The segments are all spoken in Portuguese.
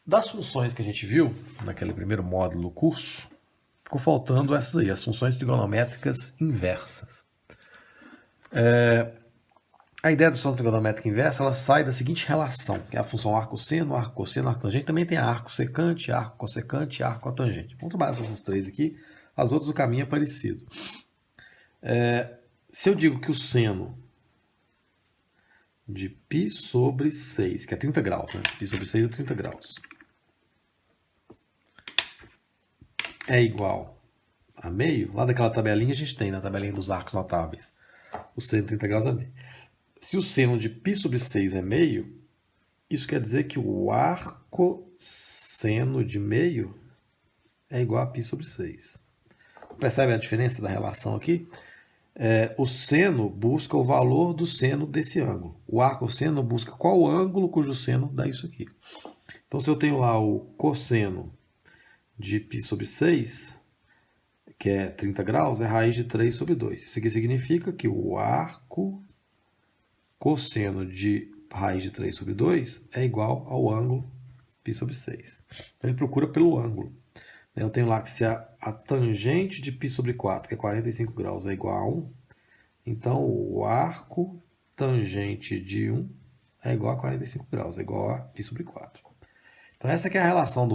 Das funções que a gente viu naquele primeiro módulo do curso, ficou faltando essas aí, as funções trigonométricas inversas. A ideia da função trigonométrica inversa, ela sai da seguinte relação, que é a função arco-seno, arco-cosseno, arco-tangente. Também tem a arco-secante, arco-cossecante e arco-cotangente. Vamos trabalhar com essas três aqui. As outras, o caminho é parecido. Se eu digo que o seno de π sobre 6, que é 30 graus, né? Π sobre 6 é 30 graus, é igual a meio, lá daquela tabelinha a gente tem, na tabelinha dos arcos notáveis, o seno de 30 graus é meio. Se o seno de π sobre 6 é meio, isso quer dizer que o arcosseno de meio é igual a π sobre 6. Percebe a diferença da relação aqui? O seno busca o valor do seno desse ângulo. O arcosseno busca qual ângulo cujo seno dá isso aqui. Então, se eu tenho lá o cosseno de π sobre 6, que é 30 graus, é raiz de 3 sobre 2. Isso aqui significa que o arcosseno de raiz de 3 sobre 2 é igual ao ângulo π sobre 6. Então, ele procura pelo ângulo. Eu tenho lá que se a tangente de π sobre 4, que é 45 graus, é igual a 1, então o arco tangente de 1 é igual a 45 graus, é igual a π sobre 4. Então essa aqui é a relação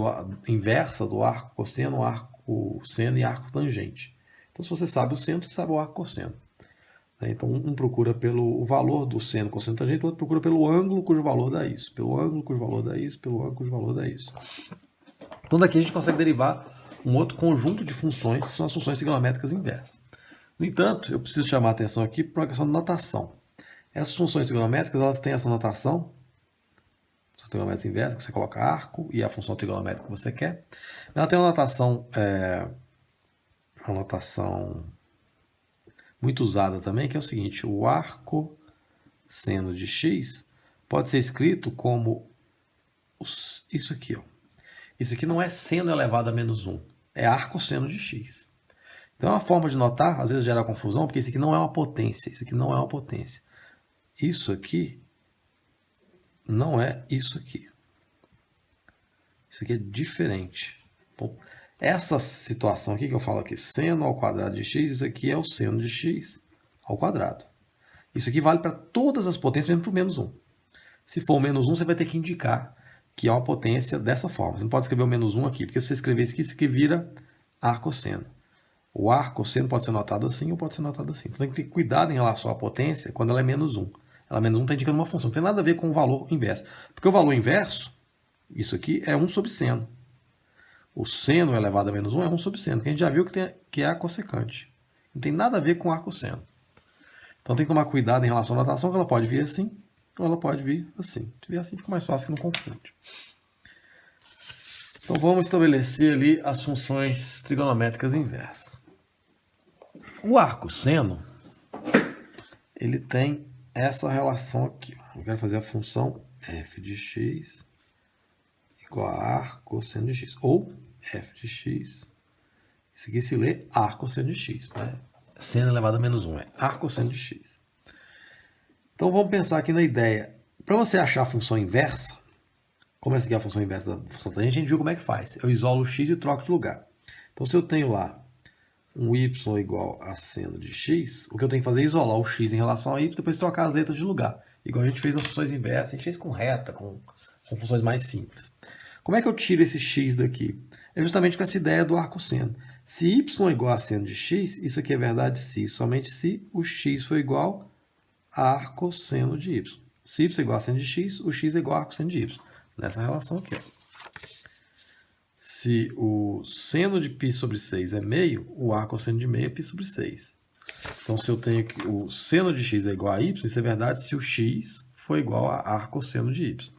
inversa do arco cosseno, arco seno e arco tangente. Então se você sabe o seno, você sabe o arco cosseno. Então um procura pelo valor do seno cosseno tangente, o outro procura pelo ângulo cujo valor dá isso, pelo ângulo cujo valor dá isso, pelo ângulo cujo valor dá isso. Então daqui a gente consegue derivar um outro conjunto de funções, que são as funções trigonométricas inversas. No entanto, eu preciso chamar a atenção aqui para uma questão de notação. Essas funções trigonométricas, elas têm essa notação, função trigonométrica inversa, que você coloca arco e a função trigonométrica que você quer. Ela tem uma notação muito usada também, que é o seguinte: o arco seno de x pode ser escrito como isso aqui, ó. Isso aqui não é seno elevado a menos 1, é arcosseno de x. Então é uma forma de notar, às vezes gera confusão, porque isso aqui não é uma potência, isso aqui não é uma potência. Isso aqui não é isso aqui. Isso aqui é diferente. Então, essa situação aqui que eu falo aqui, seno ao quadrado de x, isso aqui é o seno de x ao quadrado. Isso aqui vale para todas as potências, mesmo para o menos 1. Se for o menos 1, você vai ter que indicar que é uma potência dessa forma. Você não pode escrever o menos 1 aqui, porque se você escrever isso aqui vira arcosseno. O arcosseno pode ser notado assim ou pode ser notado assim. Então tem que ter cuidado em relação à potência quando ela é menos 1. Ela menos 1 está indicando uma função, não tem nada a ver com o valor inverso. Porque o valor inverso, isso aqui é 1 sobre seno. O seno elevado a menos 1 é 1 sobre seno, que a gente já viu que é a cossecante. Não tem nada a ver com arcosseno. Então tem que tomar cuidado em relação à notação, que ela pode vir assim ou ela pode vir assim. Se vier assim, fica mais fácil que não confunde. Então vamos estabelecer ali as funções trigonométricas inversas. O arcosseno, ele tem essa relação aqui. Eu quero fazer a função f de x igual a arcosseno de x. Ou f de x, isso aqui se lê arcosseno de x, né? Seno elevado a menos 1 é arcosseno de x. Então vamos pensar aqui na ideia. Para você achar a função inversa, como essa aqui é a função inversa da função tangente, a gente viu como é que faz. Eu isolo o x e troco de lugar. Então se eu tenho lá um y igual a seno de x, o que eu tenho que fazer é isolar o x em relação ao y e depois trocar as letras de lugar. Igual a gente fez nas funções inversas, a gente fez com reta, com funções mais simples. Como é que eu tiro esse x daqui? É justamente com essa ideia do arcosseno. Se y é igual a seno de x, isso aqui é verdade se, somente se o x for igual a arcosseno de y. Se y é igual a seno de x, o x é igual a arcosseno de y. Nessa relação aqui, ó. Se o seno de π sobre 6 é meio, o arcosseno de meio é π sobre 6. Então, se eu tenho que o seno de x é igual a y, isso é verdade se o x for igual a arcosseno de y.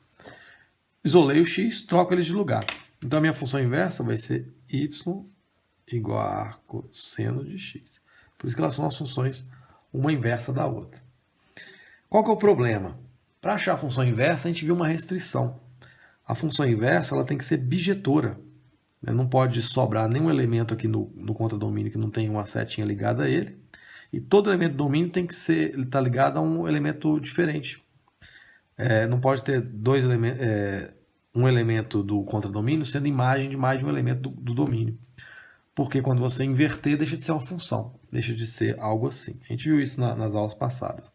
Isolei o x, troco eles de lugar. Então, a minha função inversa vai ser y igual a arcosseno de x. Por isso que elas são as funções uma inversa da outra. Qual que é o problema? Para achar a função inversa, a gente viu uma restrição. A função inversa ela tem que ser bijetora. Não pode sobrar nenhum elemento aqui no contradomínio que não tem uma setinha ligada a ele. E todo elemento do domínio tem que estar ligado a um elemento diferente. Não pode ter dois elementos. um elemento do contradomínio sendo imagem de mais de um elemento do domínio. Porque quando você inverter, deixa de ser uma função, deixa de ser algo assim. A gente viu isso nas aulas passadas.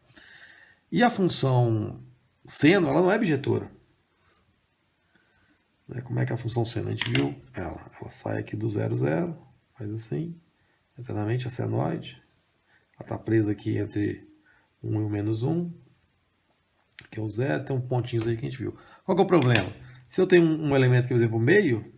E a função seno, ela não é bijetora. Como é que é a função seno? A gente viu ela. Ela sai aqui do 0, 0, faz assim, eternamente a senoide. Ela está presa aqui entre 1 e o menos 1, que é o 0, tem um pontinho aí que a gente viu. Qual que é o problema? Se eu tenho um elemento que, por exemplo, meio,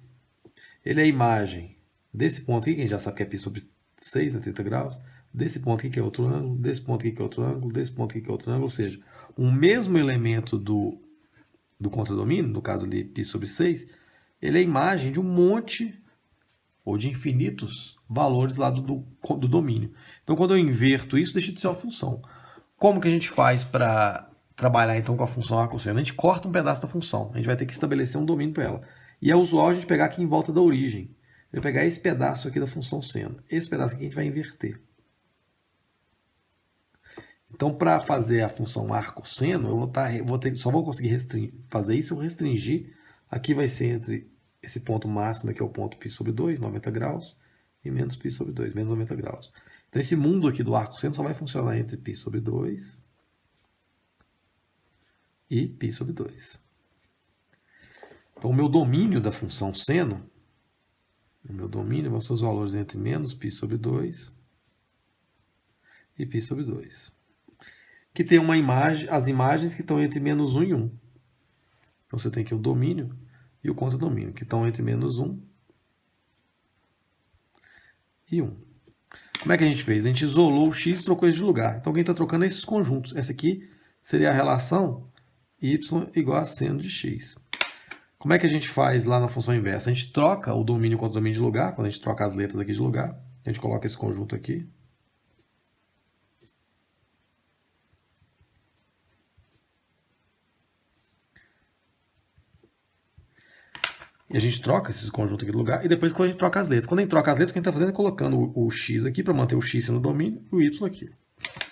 ele é a imagem desse ponto aqui, que a gente já sabe que é π sobre 6, né, 30 graus, desse ponto aqui que é outro ângulo, desse ponto aqui que é outro ângulo, desse ponto aqui que é outro ângulo, ou seja, o mesmo elemento do contradomínio, no caso ali π sobre 6, ele é a imagem de um monte ou de infinitos valores lá do domínio. Então, quando eu inverto isso, deixa de ser uma função. Como que a gente faz para trabalhar então com a função arcosseno? A gente corta um pedaço da função, a gente vai ter que estabelecer um domínio para ela. E é usual a gente pegar aqui em volta da origem. Eu vou pegar esse pedaço aqui da função seno. Esse pedaço aqui a gente vai inverter. Então, para fazer a função arcosseno, eu só vou conseguir fazer isso se eu restringir. Aqui vai ser entre esse ponto máximo, aqui é o ponto π sobre 2, 90 graus, e menos π sobre 2, menos 90 graus. Então, esse mundo aqui do arcosseno só vai funcionar entre π sobre 2 e π sobre 2. Então, o meu domínio da função seno, o meu domínio vão ser os valores entre menos π sobre 2 e π sobre 2. Que tem uma imagem, as imagens que estão entre menos 1 e 1. Então, você tem aqui o domínio e o contradomínio, que estão entre menos 1 e 1. Como é que a gente fez? A gente isolou o x e trocou isso de lugar. Então, quem está trocando é esses conjuntos. Essa aqui seria a relação y igual a seno de x. Como é que a gente faz lá na função inversa? A gente troca o domínio e o contradomínio de lugar, quando a gente troca as letras aqui de lugar. A gente coloca esse conjunto aqui. E a gente troca esse conjunto aqui de lugar, e depois quando a gente troca as letras. Quando a gente troca as letras, o que a gente está fazendo é colocando o x aqui para manter o x no domínio e o y aqui.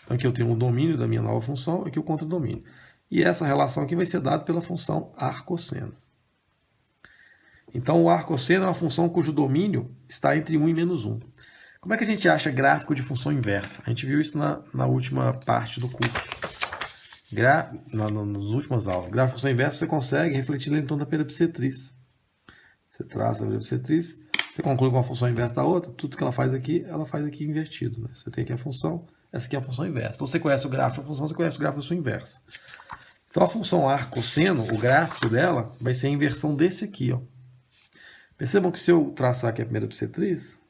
Então aqui eu tenho o domínio da minha nova função, aqui o contradomínio. E essa relação aqui vai ser dada pela função arcosseno. Então o arcosseno é uma função cujo domínio está entre 1 e menos 1. Como é que a gente acha gráfico de função inversa? A gente viu isso na última parte do curso. Nas últimas aulas. Gráfico de função inversa você consegue refletir em torno da peripsetriz. Você traça a peripsetriz, você conclui com a função inversa da outra, tudo que ela faz aqui invertido. Né? Você tem aqui a função, essa aqui é a função inversa. Então você conhece o gráfico da função, você conhece o gráfico da sua inversa. Então a função arcosseno, o gráfico dela, vai ser a inversão desse aqui. Ó. Percebam que se eu traçar aqui a primeira peripsetriz,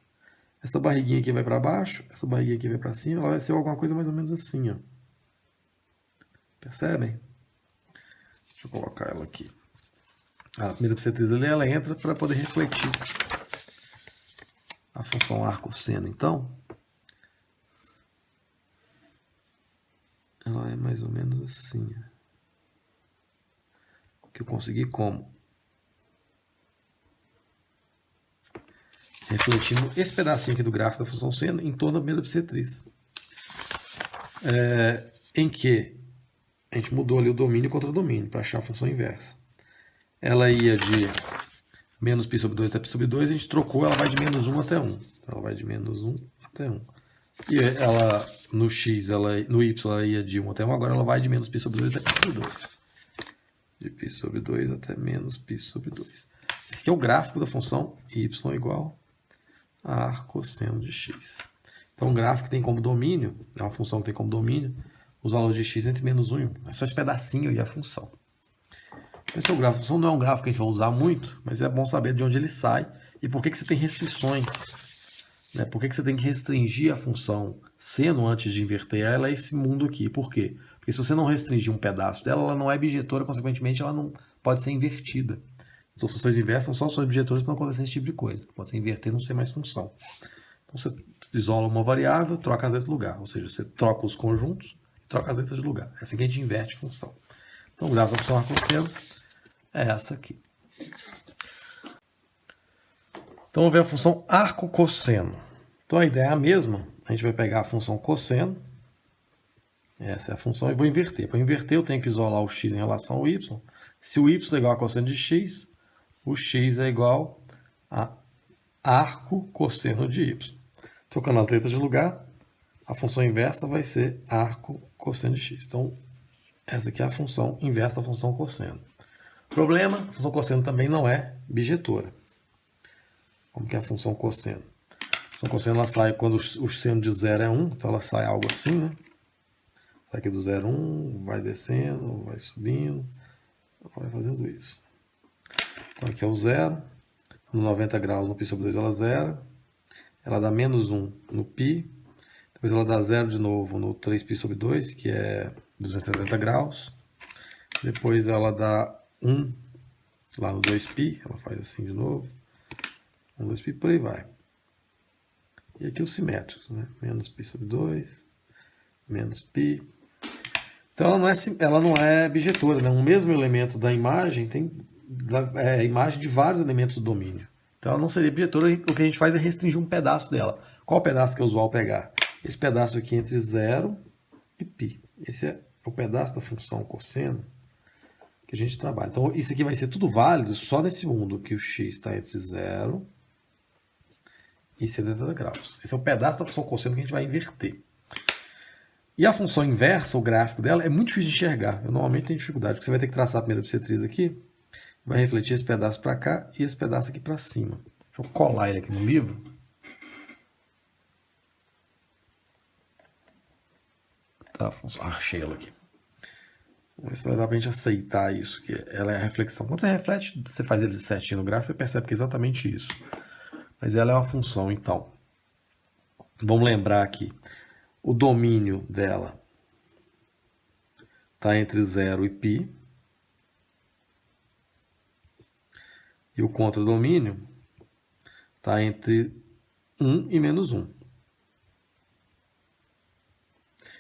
essa barriguinha aqui vai para baixo, essa barriguinha aqui vai para cima, ela vai ser alguma coisa mais ou menos assim. Ó. Percebem? Deixa eu colocar ela aqui. A primeira peripsetriz ali, ela entra para poder refletir a função arcosseno. Então, ela é mais ou menos assim. Que eu consegui como? Refletindo esse pedacinho aqui do gráfico da função seno em torno da primeira peripsetriz. Em que a gente mudou ali o domínio contra o domínio para achar a função inversa. Ela ia de menos π sobre 2 até π sobre 2, a gente trocou, ela vai de menos 1 até 1. Então, ela vai de menos 1 até 1. E ela, no x, no y, ela ia de 1 até 1, agora ela vai de menos π sobre 2 até π sobre 2. De π sobre 2 até menos π sobre 2. Esse aqui é o gráfico da função y igual a arcosseno de x. Então, o gráfico tem como domínio, é uma função que tem como domínio, os valores de x entre menos 1 e 1. É só esse pedacinho e a função. Esse é o gráfico. A função não é um gráfico que a gente vai usar muito, mas é bom saber de onde ele sai e por que você tem restrições. Né? Por que você tem que restringir a função seno antes de inverter ela a esse mundo aqui. Por quê? Porque se você não restringir um pedaço dela, ela não é bijetora, consequentemente ela não pode ser invertida. Então, funções inversas são só bijetoras para não acontecer esse tipo de coisa. Pode ser inverter e não ser mais função. Então, você isola uma variável, troca as letras de lugar. Ou seja, você troca os conjuntos e troca as letras de lugar. É assim que a gente inverte função. Então, o gráfico da função arcosseno é essa aqui. Então, vamos ver a função arco-cosseno. Então, a ideia é a mesma. A gente vai pegar a função cosseno. Essa é a função e vou inverter. Para inverter, eu tenho que isolar o x em relação ao y. Se o y é igual a cosseno de x, o x é igual a arco cosseno de y. Trocando as letras de lugar, a função inversa vai ser arco cosseno de x. Então, essa aqui é a função inversa da função cosseno. Problema, a função cosseno também não é bijetora. Como que é a função cosseno? A função cosseno ela sai quando o seno de 0 é 1, então ela sai algo assim, né? Sai aqui do 0, 1, vai descendo, vai subindo, vai fazendo isso. Então aqui é o 0, no 90 graus no π sobre 2 ela zera, ela dá menos 1 no π, depois ela dá 0 de novo no 3π sobre 2, que é 270 graus, depois ela dá 1 lá no 2π, ela faz assim de novo, 1, 2π, por aí vai. E aqui os simétricos, né? Menos π sobre 2, menos π. Então ela não é bijetora, né? O mesmo elemento da imagem tem a imagem de vários elementos do domínio. Então ela não seria bijetora, o que a gente faz é restringir um pedaço dela. Qual pedaço que é usual pegar? Esse pedaço aqui entre 0 e π. Esse é o pedaço da função cosseno que a gente trabalha. Então isso aqui vai ser tudo válido só nesse mundo que o x está entre 0 e 70 graus. Esse é o pedaço da função cosseno que a gente vai inverter. E a função inversa, o gráfico dela, é muito difícil de enxergar. Eu normalmente tenho dificuldade, porque você vai ter que traçar a primeira bissetriz aqui, vai refletir esse pedaço para cá e esse pedaço aqui para cima. Deixa eu colar ele aqui no livro. Tá, achei ela aqui. Vamos ver se vai dar pra gente aceitar isso, que ela é a reflexão. Quando você reflete, você faz ele certinho no gráfico, você percebe que é exatamente isso. Mas ela é uma função, então. Vamos lembrar aqui. O domínio dela está entre 0 e π. E o contradomínio está entre 1 e menos 1.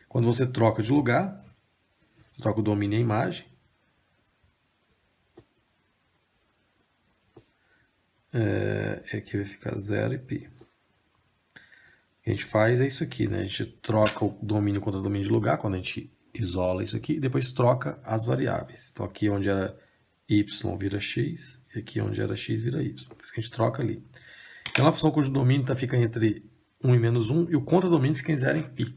Quando você troca de lugar, você troca o domínio e a imagem. Aqui vai ficar 0 e π. O que a gente faz é isso aqui, né? A gente troca o domínio contra o domínio de lugar, quando a gente isola isso aqui, e depois troca as variáveis. Então aqui onde era y vira x, e aqui onde era x vira y. Por isso que a gente troca ali. Então a função cujo domínio fica entre 1 e menos 1, e o contradomínio fica em 0 em π.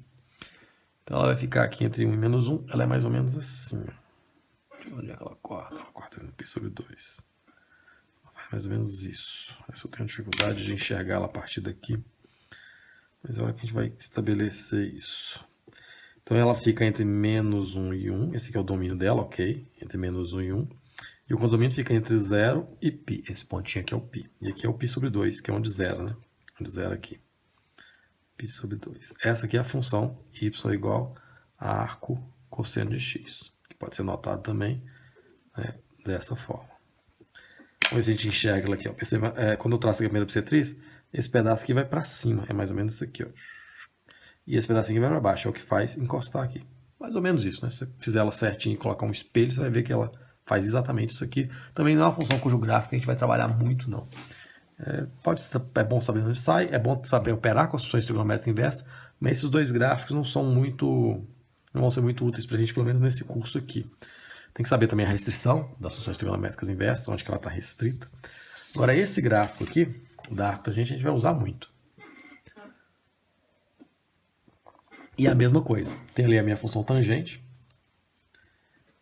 Então ela vai ficar aqui entre 1 e menos 1, ela é mais ou menos assim. Onde é que ela corta? Ela corta no π sobre 2. Mais ou menos isso. Essa eu tenho dificuldade de enxergar ela a partir daqui. Mas é a hora que a gente vai estabelecer isso. Então ela fica entre menos 1 e 1. Esse aqui é o domínio dela, ok? Entre menos 1 e 1. E o condomínio fica entre 0 e π. Esse pontinho aqui é o π. E aqui é o π sobre 2, que é onde zero, né? Onde zero aqui. π sobre 2. Essa aqui é a função y igual a arco cosseno de x. Que pode ser notado também, né, dessa forma. Vamos ver se a gente enxerga ela aqui. Ó. Perceba, quando eu traço aqui a primeira bissetriz, esse pedaço aqui vai para cima. É mais ou menos isso aqui. Ó. E esse pedacinho aqui vai para baixo. É o que faz encostar aqui. Mais ou menos isso. Né? Se você fizer ela certinho e colocar um espelho, você vai ver que ela faz exatamente isso aqui. Também não é uma função cujo gráfico a gente vai trabalhar muito, não. É bom saber onde sai. É bom saber operar com as funções trigonométricas inversas. Mas esses dois gráficos não vão ser muito úteis para a gente, pelo menos nesse curso aqui. Tem que saber também a restrição das funções trigonométricas inversas, onde que ela está restrita. Agora, esse gráfico aqui, da arco tangente, a gente vai usar muito. E a mesma coisa. Tem ali a minha função tangente.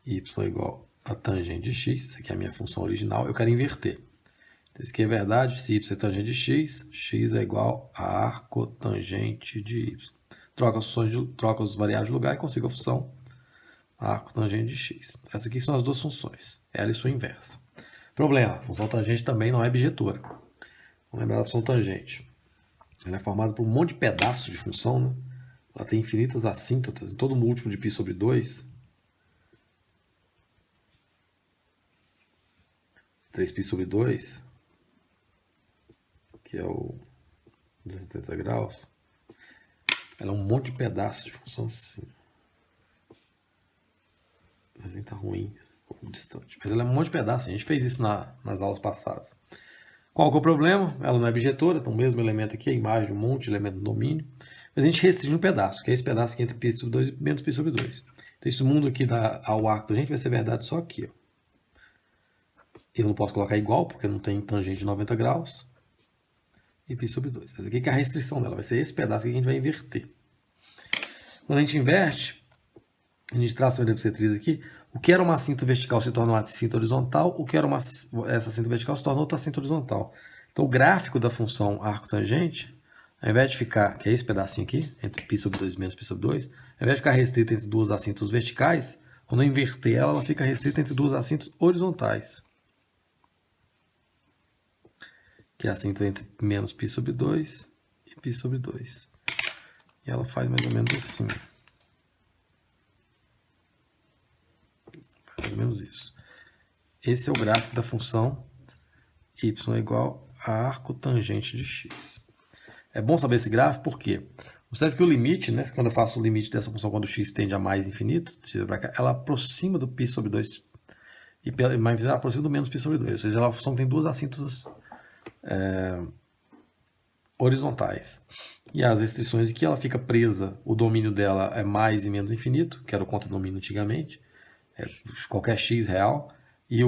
Y igual a tangente de x. Essa aqui é a minha função original. Eu quero inverter. Então, isso aqui é verdade. Se y é tangente de x, x é igual a arco tangente de y. Troca as variáveis de lugar e consigo a função arco tangente de x. Essas aqui são as duas funções, ela e sua inversa. Problema, a função tangente também não é bijetora. Vamos lembrar da função tangente. Ela é formada por um monte de pedaços de função, né? Ela tem infinitas assíntotas, em todo múltiplo de π sobre 2. 3π sobre 2, que é o 270 graus. Ela é um monte de pedaços de função assim. O desenho tá ruim, um pouco distante. Mas ela é um monte de pedaços. A gente fez isso nas aulas passadas. Qual que é o problema? Ela não é bijetora, então o mesmo elemento aqui, a imagem de um monte de elemento do domínio. Mas a gente restringe um pedaço, que é esse pedaço aqui entre π sobre 2 e menos π sobre 2. Então esse mundo aqui ao arco da gente vai ser verdade só aqui. Ó. Eu não posso colocar igual, porque não tem tangente de 90 graus. E π sobre 2. Essa aqui que é a restrição dela. Vai ser esse pedaço que a gente vai inverter. Quando a gente inverte, a gente traça uma ellipsetriz aqui. O que era uma cinta vertical se torna uma cinta horizontal. O que era essa cinta vertical se torna outra cinta horizontal. Então, o gráfico da função arco tangente, ao invés de ficar, que é esse pedacinho aqui, entre π sobre 2 menos π sobre 2, ao invés de ficar restrita entre duas assintos verticais, quando eu inverter ela, ela fica restrita entre duas assintos horizontais. Que é a cinta entre menos π sobre 2 e π sobre 2. E ela faz mais ou menos assim. Mais ou menos isso. Esse é o gráfico da função y é igual a arco tangente de x. É bom saber esse gráfico porque observe que o limite, né, quando eu faço o limite dessa função quando x tende a mais infinito, ela aproxima do π sobre 2 e mais ela aproxima do menos π sobre 2. Ou seja, ela é uma função que tem duas assintos horizontais. E as restrições em que ela fica presa, o domínio dela é mais e menos infinito, que era o contradomínio antigamente, qualquer x real, e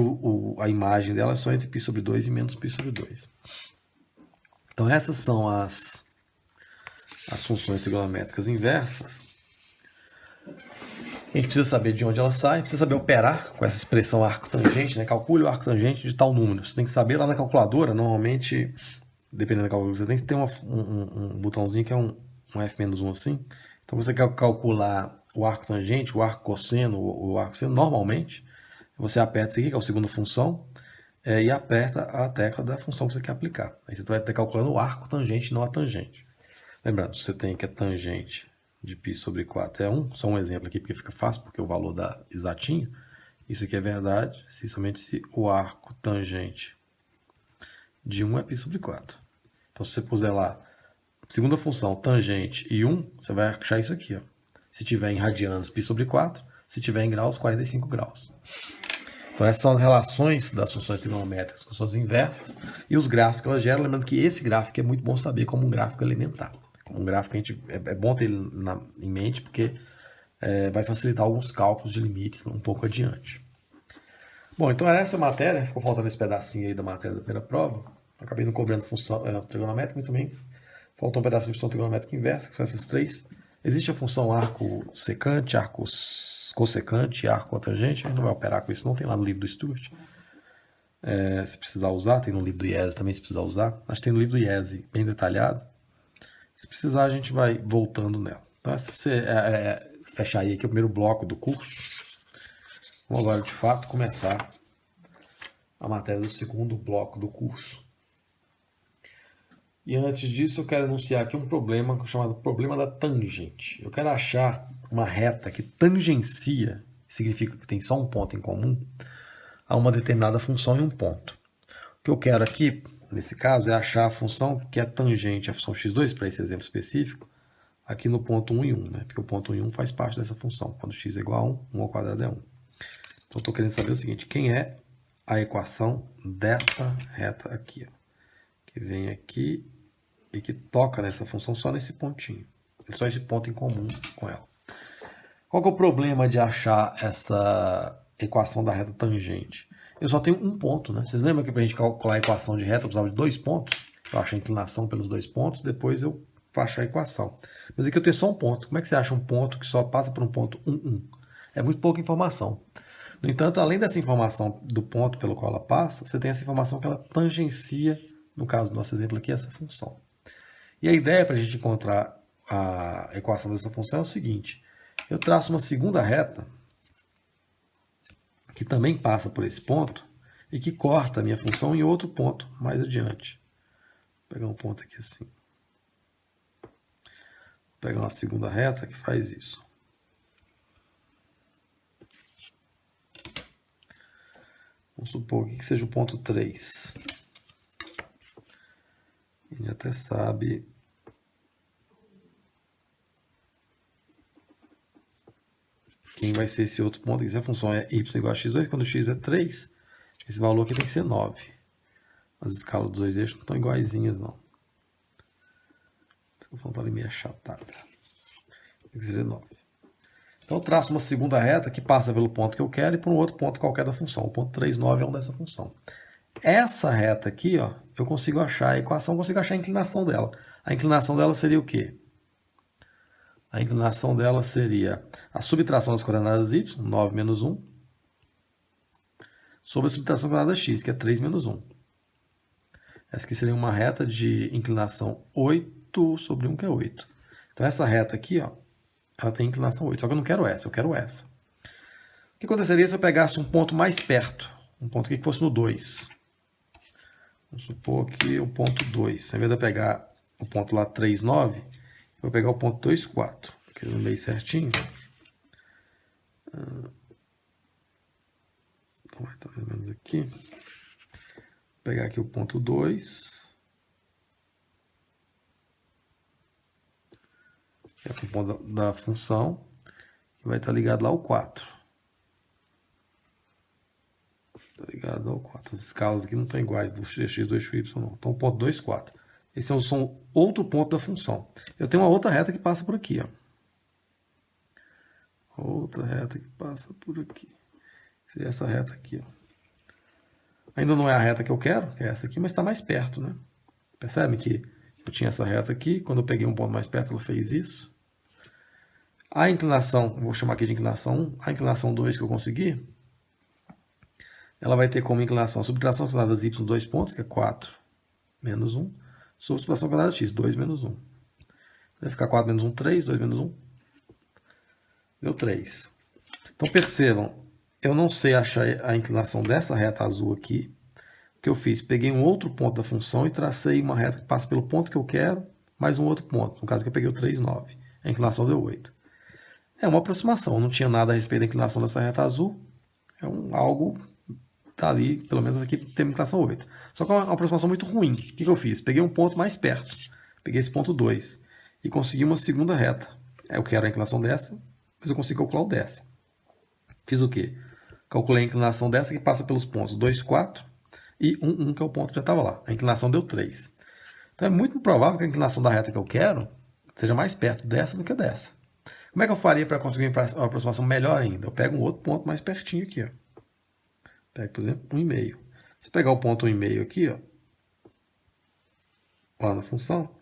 a imagem dela é só entre π sobre 2 e menos π sobre 2. Então essas são as funções trigonométricas inversas. A gente precisa saber de onde ela sai, precisa saber operar com essa expressão arco tangente, né? Calcule o arco tangente de tal número. Você tem que saber lá na calculadora, normalmente, dependendo da calculadora, você tem que ter um botãozinho que é um F-1 assim. Então você quer calcular o arco tangente, o arco cosseno, o arco seno, normalmente, você aperta isso aqui, que é a segunda função, e aperta a tecla da função que você quer aplicar. Aí você vai estar calculando o arco tangente, não a tangente. Lembrando, você tem que a tangente de π sobre 4 é 1, só um exemplo aqui porque fica fácil, porque o valor dá exatinho. Isso aqui é verdade, somente se o arco tangente de 1 é π sobre 4. Então, se você puser lá, segunda função, tangente e 1, você vai achar isso aqui. Ó. Se tiver em radianos, π sobre 4. Se tiver em graus, 45 graus. Então, essas são as relações das funções trigonométricas com suas inversas e os gráficos que elas geram. Lembrando que esse gráfico é muito bom saber como um gráfico elementar. Como um gráfico que é bom ter ele em mente, porque vai facilitar alguns cálculos de limites um pouco adiante. Bom, então era essa matéria. Ficou faltando esse pedacinho aí da matéria da primeira prova. Acabei não cobrando função trigonométrica, mas também faltou um pedacinho de função trigonométrica inversa, que são essas três. Existe a função arco secante, arco cossecante e arco cotangente. A gente não vai operar com isso, não tem lá no livro do Stuart. Se precisar usar, tem no livro do IESE também, se precisar usar. Acho que tem no livro do IESE bem detalhado. Se precisar, a gente vai voltando nela. Então, fechar aí aqui o primeiro bloco do curso. Vamos agora, de fato, começar a matéria do segundo bloco do curso. E antes disso, eu quero enunciar aqui um problema chamado problema da tangente. Eu quero achar uma reta que tangencia, significa que tem só um ponto em comum, a uma determinada função em um ponto. O que eu quero aqui, nesse caso, é achar a função que é tangente à função x2, para esse exemplo específico, aqui no ponto 1 e 1, né? Porque o ponto 1 e 1 faz parte dessa função. Quando x é igual a 1, 1 ao quadrado é 1. Então, eu estou querendo saber o seguinte, quem é a equação dessa reta aqui, ó, que vem aqui e que toca nessa função só nesse pontinho. É só esse ponto em comum com ela. Qual que é o problema de achar essa equação da reta tangente? Eu só tenho um ponto, né? Vocês lembram que para a gente calcular a equação de reta eu precisava de 2 pontos? Eu acho a inclinação pelos 2 pontos, depois eu faço a equação. Mas aqui eu tenho só um ponto. Como é que você acha um ponto que só passa por um ponto 1, 1? É muito pouca informação. No entanto, além dessa informação do ponto pelo qual ela passa, você tem essa informação que ela tangencia, no caso do nosso exemplo aqui, essa função. E a ideia para a gente encontrar a equação dessa função é o seguinte. Eu traço uma segunda reta que também passa por esse ponto e que corta a minha função em outro ponto mais adiante. Vou pegar um ponto aqui assim. Vou pegar uma segunda reta que faz isso. Vamos supor que seja o ponto 3. A gente até sabe quem vai ser esse outro ponto. Se a função é y igual a x2, quando x é 3, esse valor aqui tem que ser 9. As escalas dos dois eixos não estão iguaizinhas, não. A função está ali meio achatada. Tem que ser 9. Então eu traço uma segunda reta que passa pelo ponto que eu quero e por um outro ponto qualquer da função. O ponto 3,9 é um dessa função. Essa reta aqui, ó, eu consigo achar a equação, consigo achar a inclinação dela. A inclinação dela seria o quê? A inclinação dela seria a subtração das coordenadas y, 9 menos 1, sobre a subtração das coordenadas x, que é 3 menos 1. Essa aqui seria uma reta de inclinação 8 sobre 1, que é 8. Então essa reta aqui, ó, ela tem inclinação 8, só que eu não quero essa, eu quero essa. O que aconteceria se eu pegasse um ponto mais perto? Um ponto aqui que fosse no 2. Vamos supor que o ponto 2, ao invés de eu pegar o ponto lá 3,9, eu vou pegar o ponto 2,4, aqui no meio certinho. Então vai estar mais ou menos aqui. Vou pegar aqui o ponto 2. Que é o ponto da função, que vai estar ligado lá ao 4. Está ligado ao 4. As escalas aqui não estão iguais do x, do y, não. Então, o ponto 2, 4. Esse é um outro ponto da função. Eu tenho uma outra reta que passa por aqui, ó. Outra reta que passa por aqui. Seria essa reta aqui, ó. Ainda não é a reta que eu quero, que é essa aqui, mas está mais perto, né? Percebe que eu tinha essa reta aqui, quando eu peguei um ponto mais perto, ela fez isso. A inclinação, vou chamar aqui de inclinação 1, a inclinação 2 que eu consegui, ela vai ter como inclinação a subtração das coordenadas y, 2 pontos, que é 4 menos 1, sobre a subtração das coordenadas x, 2 menos 1. Vai ficar 4 menos 1, 3, 2 menos 1, deu 3. Então percebam, eu não sei achar a inclinação dessa reta azul aqui. O que eu fiz? Peguei um outro ponto da função e tracei uma reta que passa pelo ponto que eu quero, mais um outro ponto. No caso que eu peguei o 3,9. A inclinação deu 8. É uma aproximação, não tinha nada a respeito da inclinação dessa reta azul. É algo tá ali, pelo menos aqui tem inclinação 8. Só que é uma aproximação muito ruim. O que eu fiz? Peguei um ponto mais perto. Peguei esse ponto 2 e consegui uma segunda reta. Eu quero a inclinação dessa, mas eu consigo calcular o dessa. Fiz o quê? Calculei a inclinação dessa que passa pelos pontos 2, 4 e 1, 1, que é o ponto que já estava lá. A inclinação deu 3. Então é muito provável que a inclinação da reta que eu quero seja mais perto dessa do que dessa. Como é que eu faria para conseguir uma aproximação melhor ainda? Eu pego um outro ponto mais pertinho aqui, ó. Pego, por exemplo, 1,5. Se pegar o ponto 1,5 aqui, ó, lá na função,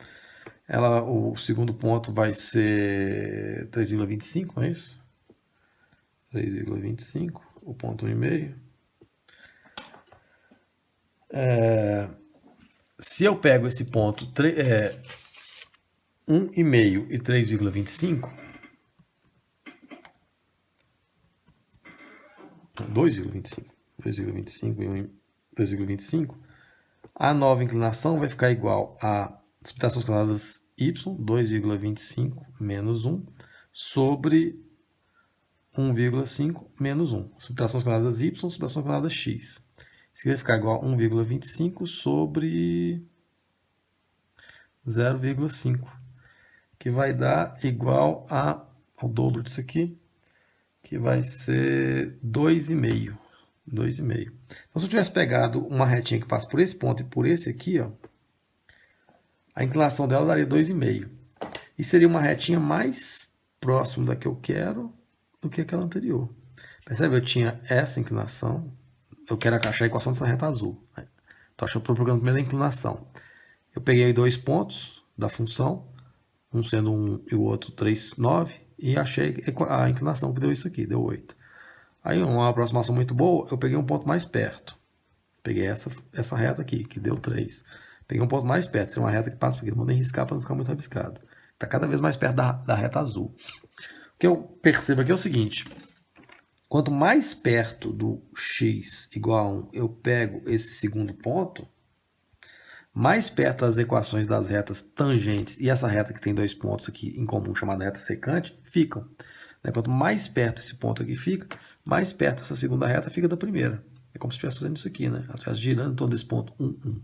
o segundo ponto vai ser 3,25, não é isso? 3,25, o ponto 1,5. Se eu pego esse ponto 1,5 e 3,25, 2,25 e 2,25, a nova inclinação vai ficar igual a subtração das coordenadas y, 2,25 menos 1, sobre 1,5 menos 1. Subtração das coordenadas y, subtração das coordenadas x. Isso vai ficar igual a 1,25 sobre 0,5, que vai dar igual ao dobro disso aqui, que vai ser 2,5. 2,5. Então, se eu tivesse pegado uma retinha que passa por esse ponto e por esse aqui, ó, a inclinação dela daria 2,5. E seria uma retinha mais próxima da que eu quero do que aquela anterior. Percebe? Eu tinha essa inclinação. Eu quero achar a equação dessa reta azul. Estou achando o programa primeiro da inclinação. Eu peguei 2 pontos da função, um sendo 1 e o outro 3,9, e achei a inclinação que deu isso aqui, deu 8. Aí, uma aproximação muito boa, eu peguei um ponto mais perto. Peguei essa reta aqui, que deu 3. Peguei um ponto mais perto, seria uma reta que passa por aqui. Não vou nem riscar para não ficar muito rabiscado. Está cada vez mais perto da reta azul. O que eu percebo aqui é o seguinte. Quanto mais perto do x igual a 1 eu pego esse segundo ponto, mais perto das equações das retas tangentes e essa reta que tem 2 pontos aqui em comum, chamada reta secante, ficam. Quanto mais perto esse ponto aqui fica, mais perto essa segunda reta fica da primeira. É como se estivesse fazendo isso aqui, né? Ela estivesse girando em torno desse ponto 1, 1.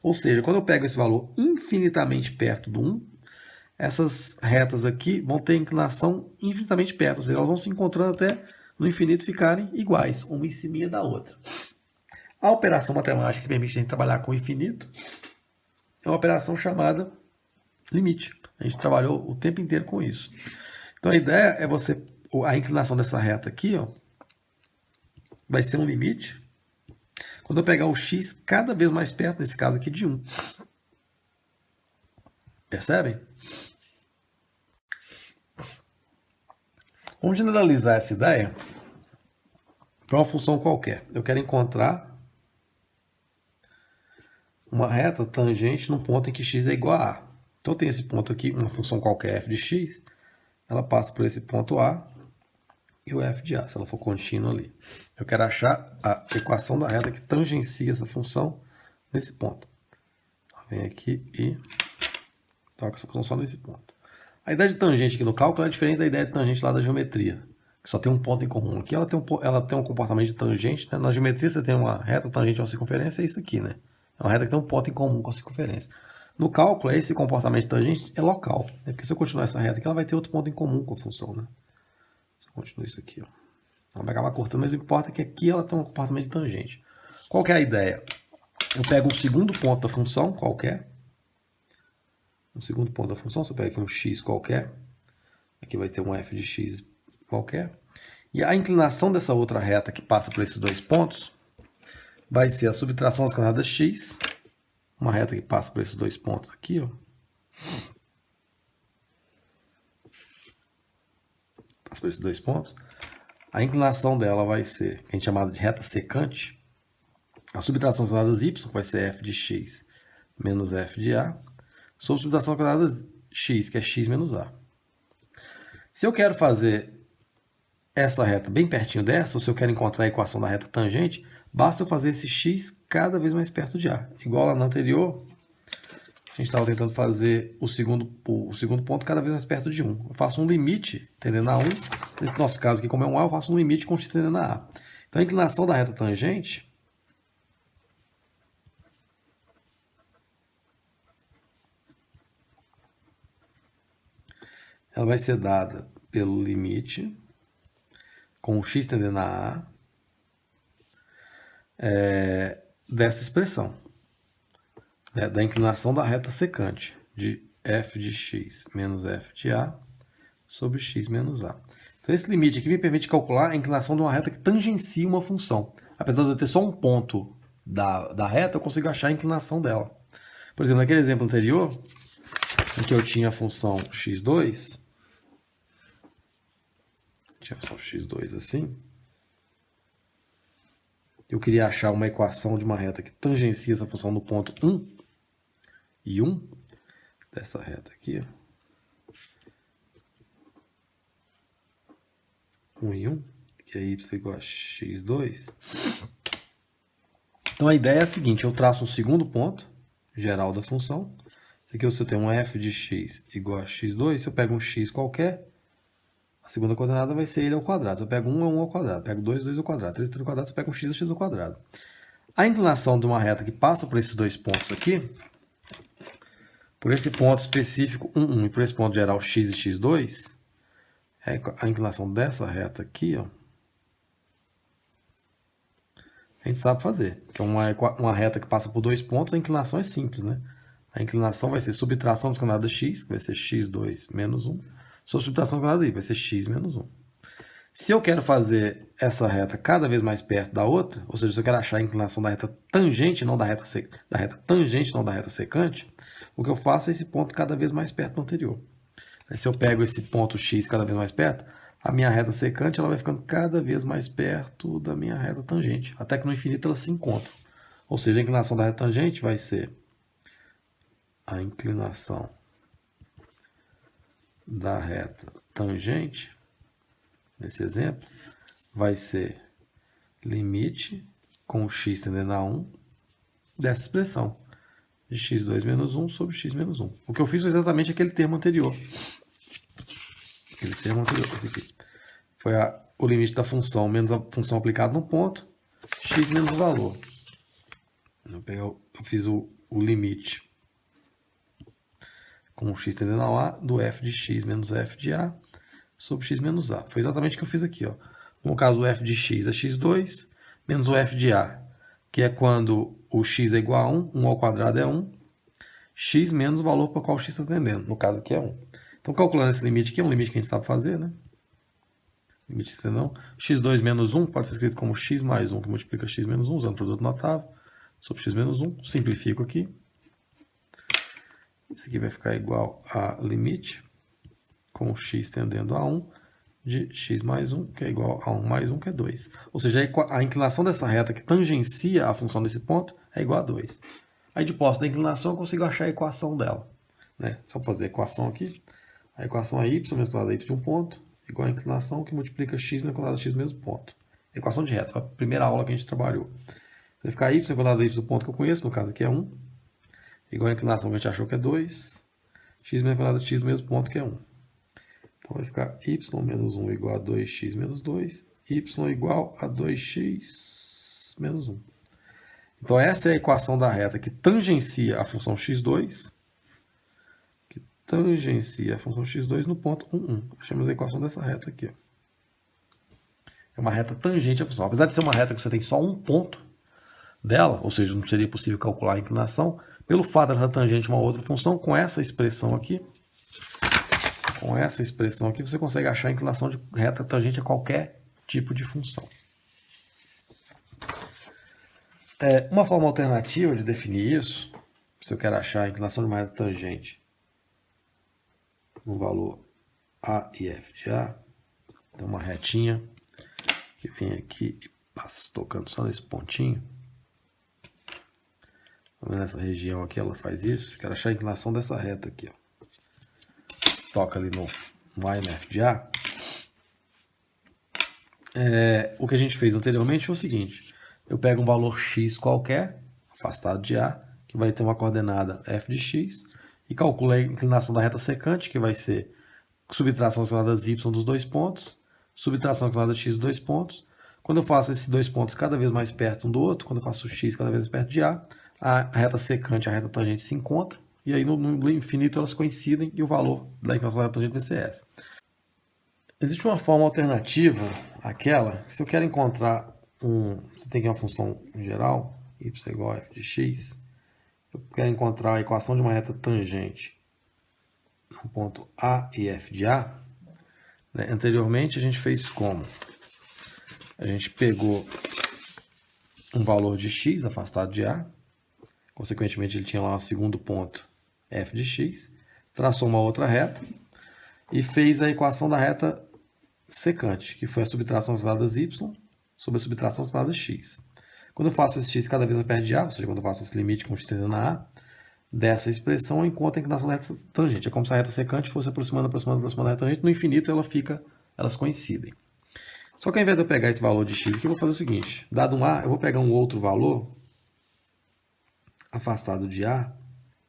Ou seja, quando eu pego esse valor infinitamente perto do 1, essas retas aqui vão ter inclinação infinitamente perto. Ou seja, elas vão se encontrando até no infinito ficarem iguais, uma em cima da outra. A operação matemática que permite a gente trabalhar com o infinito é uma operação chamada limite. A gente trabalhou o tempo inteiro com isso. Então a ideia é você a inclinação dessa reta aqui, ó, vai ser um limite quando eu pegar o x cada vez mais perto, nesse caso aqui, de 1. Percebem? Vamos generalizar essa ideia para uma função qualquer. Eu quero encontrar uma reta tangente num ponto em que x é igual a a. Então eu tenho esse ponto aqui, uma função qualquer f de x, ela passa por esse ponto a e o f de a, se ela for contínua ali. Eu quero achar a equação da reta que tangencia essa função nesse ponto. Vem aqui e toca essa função só nesse ponto. A ideia de tangente aqui no cálculo é diferente da ideia de tangente lá da geometria, que só tem um ponto em comum. Aqui ela tem um comportamento de tangente, né? Na geometria você tem uma reta tangente a uma circunferência, é isso aqui, né? É uma reta que tem um ponto em comum com a circunferência. No cálculo, esse comportamento de tangente é local, né? Porque se eu continuar essa reta aqui, ela vai ter outro ponto em comum com a função, né? Se eu continuar isso aqui, ó, ela vai acabar cortando, mas o que importa é que aqui ela tem um comportamento de tangente. Qual que é a ideia? Eu pego um segundo ponto da função qualquer, um segundo ponto da função, você pega aqui um x qualquer, aqui vai ter um f de x qualquer, e a inclinação dessa outra reta que passa por esses dois pontos vai ser a subtração das coordenadas x, uma reta que passa por esses dois pontos aqui, ó, passa por esses dois pontos, a inclinação dela vai ser, que a gente chama de reta secante, a subtração das coordenadas y, que vai ser f de x menos f de a, sobre a subtração das coordenadas x, que é x menos a. Se eu quero fazer essa reta bem pertinho dessa, ou se eu quero encontrar a equação da reta tangente, basta eu fazer esse x cada vez mais perto de a. Igual lá na anterior, a gente estava tentando fazer o segundo ponto cada vez mais perto de 1. Eu faço um limite tendendo a 1. Nesse nosso caso aqui, como é um a, eu faço um limite com x tendendo a a. Então a inclinação da reta tangente ela vai ser dada pelo limite com o x tendendo a dessa expressão, né, da inclinação da reta secante, de f de x menos f de a sobre x menos a. Então esse limite aqui me permite calcular a inclinação de uma reta que tangencia uma função. Apesar de eu ter só um ponto da reta, eu consigo achar a inclinação dela. Por exemplo, naquele exemplo anterior, em que eu tinha a função x2, tinha a função x2 assim, eu queria achar uma equação de uma reta que tangencia essa função no ponto 1 e 1, dessa reta aqui, ó. 1 e 1, que é y igual a x2. Então a ideia é a seguinte, eu traço um segundo ponto geral da função. Isso aqui você tem um f de x igual a x2, se eu pego um x qualquer, a segunda coordenada vai ser ele ao quadrado. Se eu pego 1, é 1 ao quadrado. Pego 2, 2 ao quadrado. 3, 3 ao quadrado, você pega um x, é x ao quadrado. A inclinação de uma reta que passa por esses dois pontos aqui, por esse ponto específico 1, 1 e por esse ponto geral x e x2, a inclinação dessa reta aqui, ó, a gente sabe fazer. Que é uma reta que passa por dois pontos, a inclinação é simples, né? A inclinação vai ser subtração das coordenadas x, que vai ser x2 menos 1, sobre subtração das coordenadas y, vai ser x menos 1. Se eu quero fazer essa reta cada vez mais perto da outra, ou seja, se eu quero achar a inclinação da reta tangente, não da reta tangente, não da reta secante, o que eu faço é esse ponto cada vez mais perto do anterior. Se eu pego esse ponto x cada vez mais perto, a minha reta secante ela vai ficando cada vez mais perto da minha reta tangente, até que no infinito elas se encontram. Ou seja, a inclinação da reta tangente vai ser a inclinação da reta tangente, nesse exemplo, vai ser limite com o x tendendo a 1 dessa expressão, de x2 menos 1 sobre x menos 1. O que eu fiz foi exatamente aquele termo anterior. Esse aqui. Foi o limite da função menos a função aplicada no ponto, x menos o valor. Eu fiz o limite com o x tendendo a do f de x menos f de a sobre x menos a. Foi exatamente o que eu fiz aqui, ó. No caso, o f de x é x2 menos o f de a, que é quando o x é igual a 1, 1 ao quadrado é 1, x menos o valor para o qual o x está tendendo. No caso aqui é 1. Então, calculando esse limite aqui, é um limite que a gente sabe fazer, né? limite não. x2 menos 1 pode ser escrito como x mais 1, que multiplica x menos 1, usando o produto notável, sobre x menos 1. Simplifico aqui. Isso aqui vai ficar igual a limite, com x tendendo a 1, de x mais 1, que é igual a 1 mais 1, que é 2. Ou seja, a inclinação dessa reta que tangencia a função desse ponto é igual a 2. Aí, de posse da inclinação, eu consigo achar a equação dela. Né? Só fazer a equação aqui. A equação é y menos quadrado de y de um ponto, igual a inclinação que multiplica x menos quadrado de x mesmo ponto. Equação de reta, a primeira aula que a gente trabalhou. Vai ficar y quadrado de y do ponto que eu conheço, no caso aqui é 1, igual a inclinação que a gente achou que é 2, x menos quadrado de x do mesmo ponto que é 1. Então vai ficar y menos 1 igual a 2x menos 2, y igual a 2x menos 1. Então essa é a equação da reta que tangencia a função x2, tangencia a função x2 no ponto 1, 1. Achamos a equação dessa reta aqui. É uma reta tangente à função. Apesar de ser uma reta que você tem só um ponto dela, ou seja, não seria possível calcular a inclinação, pelo fato dela ser tangente a uma outra função, com essa expressão aqui, você consegue achar a inclinação de reta tangente a qualquer tipo de função. Uma forma alternativa de definir isso, se eu quero achar a inclinação de uma reta tangente no valor A e F de A, então uma retinha que vem aqui e passa tocando só nesse pontinho. Nessa região aqui ela faz isso. Quero achar a inclinação dessa reta aqui. Ó. Toca ali no A e no F de A. O que a gente fez anteriormente foi o seguinte. Eu pego um valor x qualquer, afastado de A, que vai ter uma coordenada f de x, e calculo a inclinação da reta secante, que vai ser subtração das coordenadas y dos dois pontos, subtração das coordenadas x dos dois pontos. Quando eu faço esses dois pontos cada vez mais perto um do outro, quando eu faço x cada vez mais perto de a reta secante e a reta tangente se encontram, e aí no infinito elas coincidem, e o valor da inclinação da reta tangente vai ser essa. Existe uma forma alternativa àquela, se eu quero encontrar você tem aqui uma função geral, y igual a f de x, eu quero encontrar a equação de uma reta tangente no ponto A e F de A. Né? Anteriormente a gente fez como? A gente pegou um valor de x afastado de A, consequentemente ele tinha lá um segundo ponto f de x, traçou uma outra reta e fez a equação da reta secante, que foi a subtração das coordenadas y sobre a subtração das coordenadas x. Quando eu faço esse x cada vez mais perto de A, ou seja, quando eu faço esse limite com x tendendo a A, dessa expressão eu encontro a inclinação da reta tangente. É como se a reta secante fosse aproximando da reta tangente. No infinito elas coincidem. Só que ao invés de eu pegar esse valor de x aqui, eu vou fazer o seguinte. Dado um A, eu vou pegar um outro valor afastado de A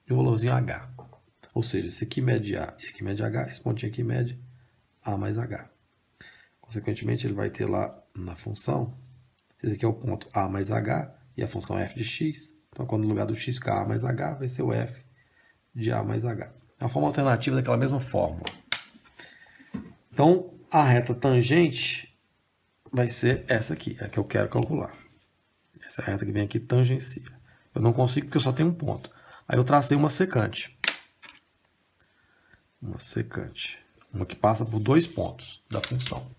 e um valorzinho h. Ou seja, esse aqui mede A e aqui mede h, esse pontinho aqui mede A mais h. Consequentemente, ele vai ter lá na função, esse aqui é o ponto A mais h e a função f de x. Então, quando no lugar do x ficar A mais h, vai ser o f de A mais h. É uma forma alternativa daquela mesma fórmula. Então, a reta tangente vai ser essa aqui, é a que eu quero calcular. Essa reta que vem aqui tangencia. Eu não consigo porque eu só tenho um ponto. Aí eu tracei uma secante. Uma que passa por dois pontos da função.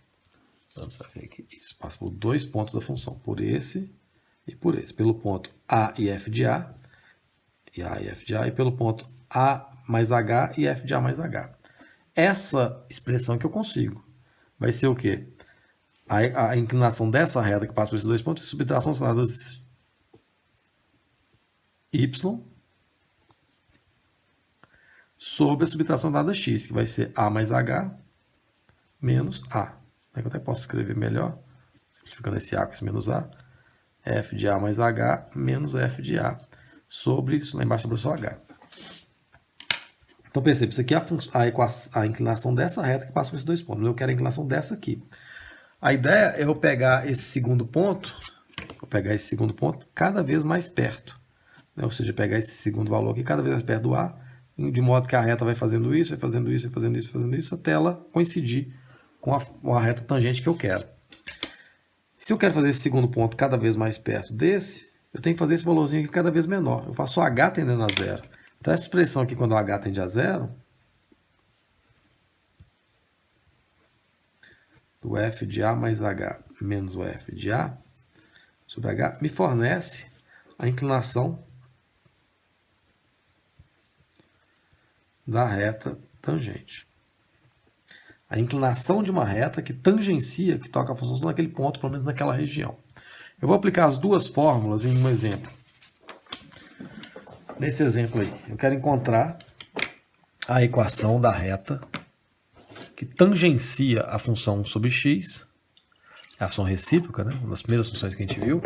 Vamos ver aqui. Isso passa por dois pontos da função. Por esse e por esse. Pelo ponto A e F de A. E A e F de A. E pelo ponto A mais H e F de A mais H. Essa expressão que eu consigo vai ser o quê? A inclinação dessa reta que passa por esses dois pontos é subtração das coordenadas y sobre a subtração da x, que vai ser A mais H menos A. Eu até posso escrever melhor, simplificando esse A com esse menos A. F de A mais H menos F de A sobre, lá embaixo sobre o seu H. Então perceba, isso aqui é a inclinação dessa reta que passa por esses dois pontos. Eu quero a inclinação dessa aqui. A ideia é eu pegar esse segundo ponto, cada vez mais perto. Né? Ou seja, pegar esse segundo valor aqui cada vez mais perto do A, de modo que a reta vai fazendo isso, até ela coincidir com a reta tangente que eu quero. Se eu quero fazer esse segundo ponto cada vez mais perto desse, eu tenho que fazer esse valorzinho aqui cada vez menor. Eu faço o H tendendo a zero. Então essa expressão aqui, quando o H tende a zero, do f de A mais H menos o f de A sobre H me fornece a inclinação da reta tangente. A inclinação de uma reta que tangencia, que toca a função naquele ponto, pelo menos naquela região. Eu vou aplicar as duas fórmulas em um exemplo. Nesse exemplo aí, eu quero encontrar a equação da reta que tangencia a função 1 sobre x, a função recíproca, né? Uma das primeiras funções que a gente viu,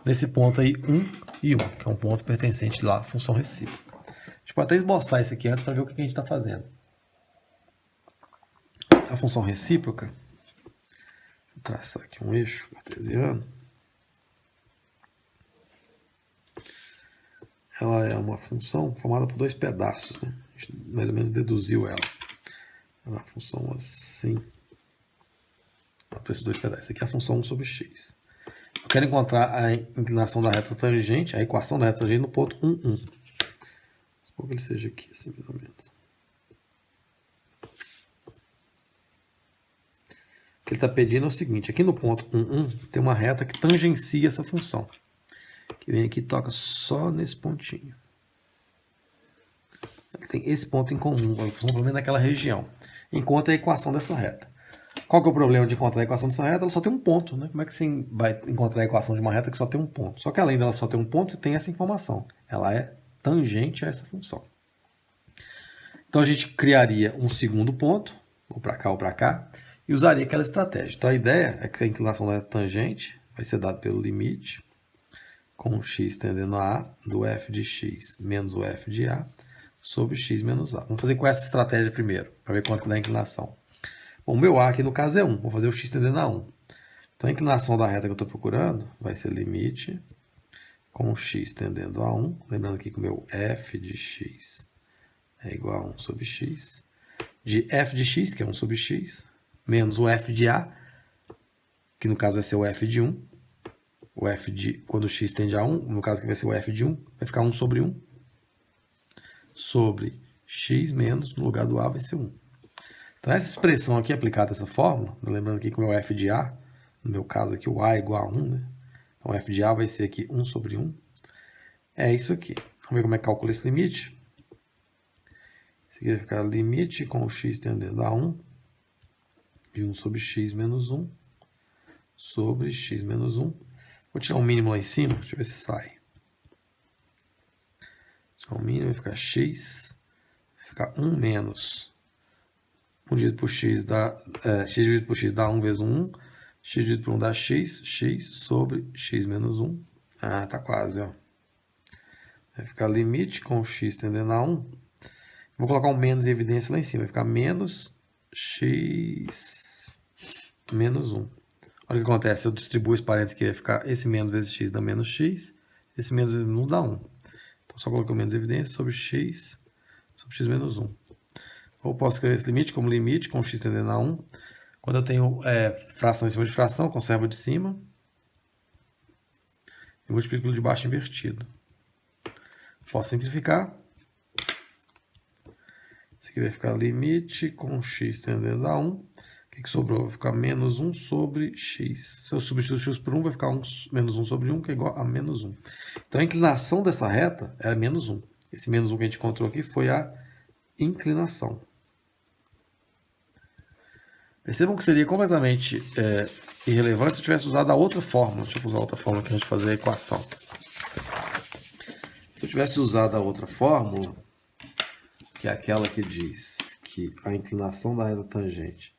nesse ponto aí 1 e 1, que é um ponto pertencente lá à função recíproca. A gente pode até esboçar isso aqui antes para ver o que a gente está fazendo. A função recíproca, vou traçar aqui um eixo cartesiano, ela é uma função formada por dois pedaços, né? A gente mais ou menos deduziu ela. Ela é uma função assim, para esses dois pedaços. Essa aqui é a função 1 sobre x. Eu quero encontrar a inclinação da reta tangente, a equação da reta tangente no ponto 1, 1. Supor que ele seja aqui, assim, mais ou menos. O que ele está pedindo é o seguinte, aqui no ponto 1, 1, tem uma reta que tangencia essa função. Que vem aqui e toca só nesse pontinho. Ele tem esse ponto em comum, a função pelo menos naquela região. Encontra a equação dessa reta. Qual que é o problema de encontrar a equação dessa reta? Ela só tem um ponto, né? Como é que você vai encontrar a equação de uma reta que só tem um ponto? Só que além dela só ter um ponto, tem essa informação. Ela é tangente a essa função. Então a gente criaria um segundo ponto, ou para cá ou para cá, e usaria aquela estratégia. Então a ideia é que a inclinação da reta tangente vai ser dada pelo limite com x tendendo a A do f de x menos o f de A sobre x menos A. Vamos fazer com essa estratégia primeiro, para ver quanto dá a inclinação. Bom, o meu A aqui no caso é 1, vou fazer o x tendendo a 1. Então a inclinação da reta que eu estou procurando vai ser limite com x tendendo a 1, lembrando aqui que o meu f de x é igual a 1 sobre x, de f de x, que é 1 sobre x, menos o f de A, que no caso vai ser o f de 1, o f de, quando x tende a 1, no caso aqui vai ser o f de 1, vai ficar 1 sobre 1, sobre x menos, no lugar do A vai ser 1. Então essa expressão aqui aplicada a essa fórmula, lembrando aqui que o meu f de A, no meu caso aqui o A é igual a 1, né? Então o f de A vai ser aqui 1 sobre 1, é isso aqui. Vamos ver como é que calcula esse limite. Isso aqui vai ficar limite com o x tendendo a 1, de 1 sobre x menos 1, sobre x menos 1. Vou tirar um mínimo lá em cima, deixa eu ver se sai. Tirar um mínimo vai ficar x, vai ficar 1 menos 1 dividido por x dá, x dividido por x dá 1 vezes 1, x dividido por 1 dá x, x sobre x menos 1. Ah, tá quase, ó. Vai ficar limite com x tendendo a 1. Vou colocar um menos em evidência lá em cima, vai ficar menos x menos 1. Olha o que acontece, eu distribuo esse parênteses aqui, vai ficar esse menos vezes x dá menos x, esse menos vezes 1 dá 1. Então só coloquei o menos em evidência sobre x menos 1. Ou posso escrever esse limite como limite com x tendendo a 1. Quando eu tenho fração em cima de fração, conservo de cima e multiplico pelo de baixo invertido. Posso simplificar. Isso aqui vai ficar limite com x tendendo a 1. O que sobrou? Vai ficar menos 1 sobre x. Se eu substituir x por 1, vai ficar menos 1 sobre 1, que é igual a menos 1. Então a inclinação dessa reta é menos 1. Esse menos 1 que a gente encontrou aqui foi a inclinação. Percebam que seria completamente irrelevante se eu tivesse usado a outra fórmula. Deixa eu usar outra fórmula que a gente fazer a equação. Se eu tivesse usado a outra fórmula, que é aquela que diz que a inclinação da reta tangente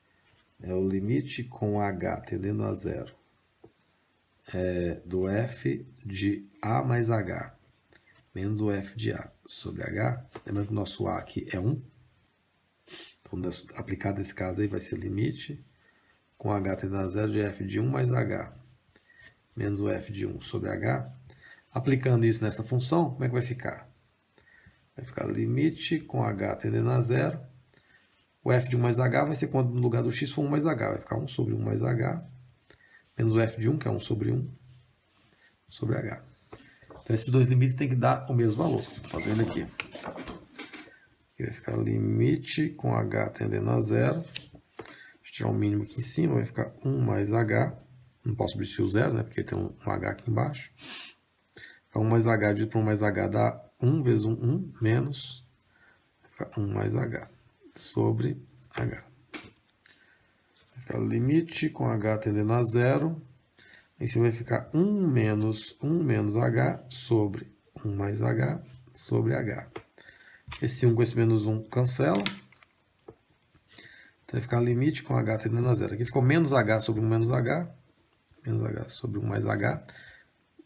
é o limite com h tendendo a zero do f de A mais h menos o f de A sobre h. Lembrando que o nosso A aqui é 1. Então, aplicado nesse caso aí, vai ser limite com h tendendo a zero de f de 1 mais h menos o f de 1 sobre h. Aplicando isso nessa função, como é que vai ficar? Vai ficar limite com h tendendo a zero. O f de 1 mais h vai ser quando no lugar do x for 1 mais h. Vai ficar 1 sobre 1 mais h menos o f de 1, que é 1 sobre 1 sobre h. Então, esses dois limites têm que dar o mesmo valor. Vou fazer ele aqui. Aqui vai ficar limite com h tendendo a zero tirar o mínimo aqui em cima, vai ficar 1 mais H. Não posso substituir o zero, né? Porque tem um H aqui embaixo. 1 mais H dividido por 1 mais H dá 1 vezes 1, 1, menos 1 mais H sobre H. Vai ficar o limite com H tendendo a zero. Em cima vai ficar 1 menos H sobre 1 mais H sobre H. Esse 1 com esse menos 1 cancela. Então vai ficar limite com H tendendo a zero. Aqui ficou menos H sobre 1 menos H. Menos H sobre 1 mais H.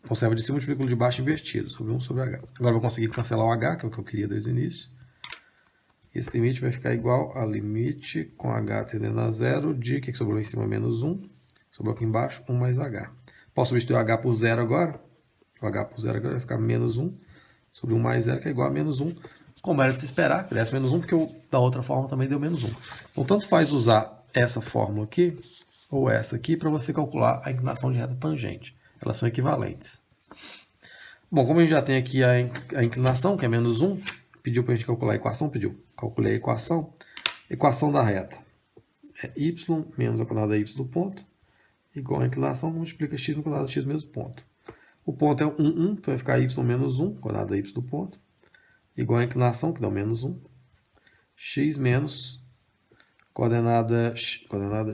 Conserva de cima, multiplica o de baixo invertido, sobre 1 sobre H. Agora eu vou conseguir cancelar o H, que é o que eu queria desde o início. Esse limite vai ficar igual a limite com H tendendo a zero de, o que sobrou lá em cima? Menos 1. Sobrou aqui embaixo, 1 mais H. Posso substituir o H por zero agora? O H por zero agora vai ficar menos 1 sobre 1 mais 0, que é igual a menos 1. Como era de se esperar, que desse menos 1, porque da outra forma também deu menos 1. Então, tanto faz usar essa fórmula aqui, ou essa aqui, para você calcular a inclinação de reta tangente. Elas são equivalentes. Bom, como a gente já tem aqui a inclinação, que é menos 1, pediu para a gente calcular a equação, calculei a equação. Equação da reta é y menos a coordenada y do ponto, igual a inclinação, multiplica x no quadrado de x do mesmo ponto. O ponto é 1, 1, então vai ficar y menos 1, coordenada y do ponto, igual a inclinação, que dá o menos 1, x menos coordenada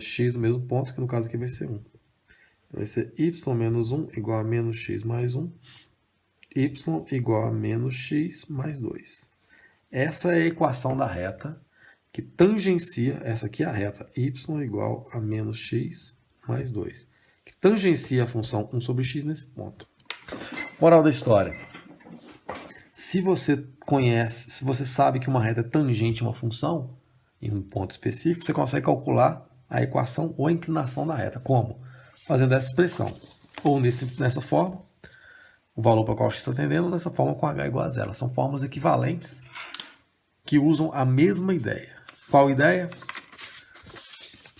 x do mesmo ponto, que no caso aqui vai ser 1. Vai ser y menos 1 igual a menos x mais 1, y igual a menos x mais 2. Essa é a equação da reta que tangencia, essa aqui é a reta, y igual a menos x mais 2, que tangencia a função 1 sobre x nesse ponto. Moral da história. Se você sabe que uma reta é tangente a uma função, em um ponto específico, você consegue calcular a equação ou a inclinação da reta. Como? Fazendo essa expressão. Ou nessa forma, o valor para o qual x está tendendo, ou nessa forma com h igual a zero. São formas equivalentes que usam a mesma ideia. Qual ideia?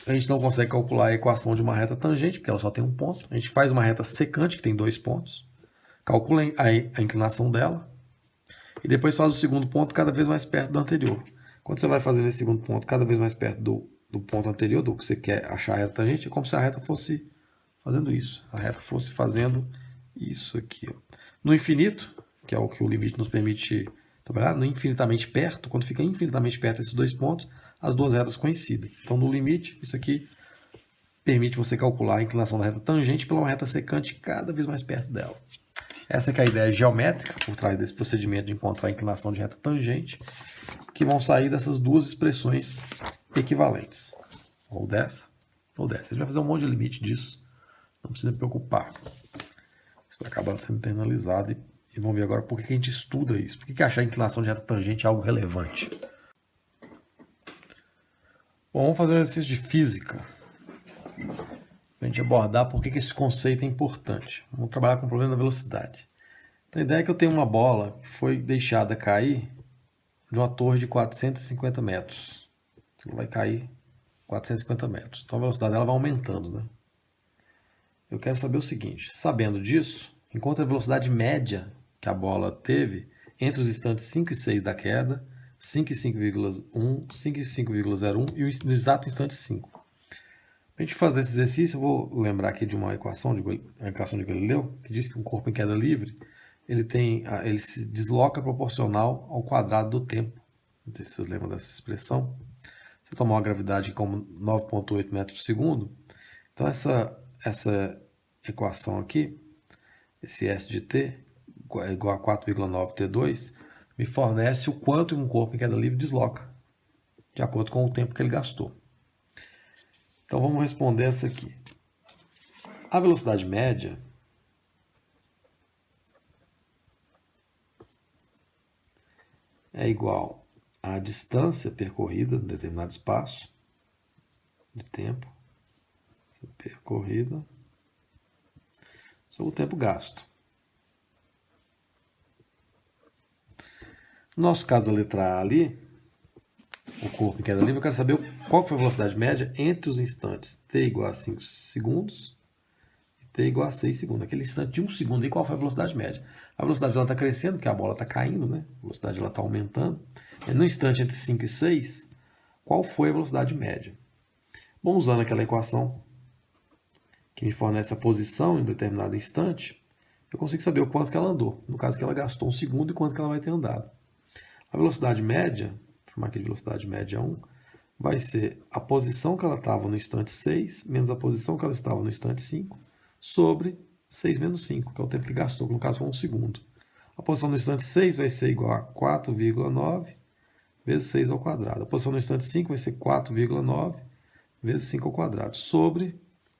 A gente não consegue calcular a equação de uma reta tangente, porque ela só tem um ponto. A gente faz uma reta secante, que tem 2 pontos. Calcula a inclinação dela. E depois faz o segundo ponto cada vez mais perto do anterior. Quando você vai fazer esse segundo ponto cada vez mais perto do ponto anterior, do que você quer achar a reta tangente, é como se a reta fosse fazendo isso. A reta fosse fazendo isso aqui. Ó. No infinito, que é o que o limite nos permite trabalhar, no infinitamente perto, quando fica infinitamente perto desses 2 pontos, as duas retas coincidem. Então, no limite, isso aqui permite você calcular a inclinação da reta tangente pela uma reta secante cada vez mais perto dela. Essa que é a ideia geométrica por trás desse procedimento de encontrar a inclinação de reta tangente, que vão sair dessas duas expressões equivalentes. Ou dessa, ou dessa. A gente vai fazer um monte de limite disso, não precisa se preocupar. Isso vai acabar sendo internalizado e vamos ver agora por que a gente estuda isso. Por que achar a inclinação de reta tangente é algo relevante? Bom, vamos fazer um exercício de física para a gente abordar por que esse conceito é importante. Vamos trabalhar com o problema da velocidade. Então, a ideia é que eu tenho uma bola que foi deixada cair de uma torre de 450 metros. Ela vai cair 450 metros. Então, a velocidade dela vai aumentando, né? Eu quero saber o seguinte, sabendo disso, encontre a velocidade média que a bola teve entre os instantes 5 e 6 da queda, 5 e 5,1, 5 e 5,01 e no exato instante 5. Para a gente fazer esse exercício, eu vou lembrar aqui de uma equação de Galileu, que diz que um corpo em queda livre ele se desloca proporcional ao quadrado do tempo. Não sei se vocês lembram dessa expressão. Você tomar uma gravidade como 9,8 metros por segundo, então essa equação aqui, esse S de t é igual a 4,9 T2, me fornece o quanto um corpo em queda livre desloca, de acordo com o tempo que ele gastou. Então vamos responder essa aqui. A velocidade média é igual à distância percorrida em determinado espaço de tempo, percorrida, sobre o tempo gasto. No nosso caso da letra A ali, o corpo em queda livre, eu quero saber qual foi a velocidade média entre os instantes t igual a 5 segundos e t igual a 6 segundos. Aquele instante de 1 segundo, e qual foi a velocidade média? A velocidade dela está crescendo, porque a bola está caindo, né? A velocidade ela está aumentando. E no instante entre 5 e 6, qual foi a velocidade média? Bom, usando aquela equação que me fornece a posição em determinado instante, eu consigo saber o quanto que ela andou. No caso que ela gastou 1 segundo e quanto que ela vai ter andado. A velocidade média, vou chamar aqui de velocidade média 1, vai ser a posição que ela estava no instante 6, menos a posição que ela estava no instante 5, sobre 6 menos 5, que é o tempo que gastou, que no caso foi 1 segundo. A posição no instante 6 vai ser igual a 4,9 vezes 6 ao quadrado. A posição no instante 5 vai ser 4,9 vezes 5 ao quadrado, sobre,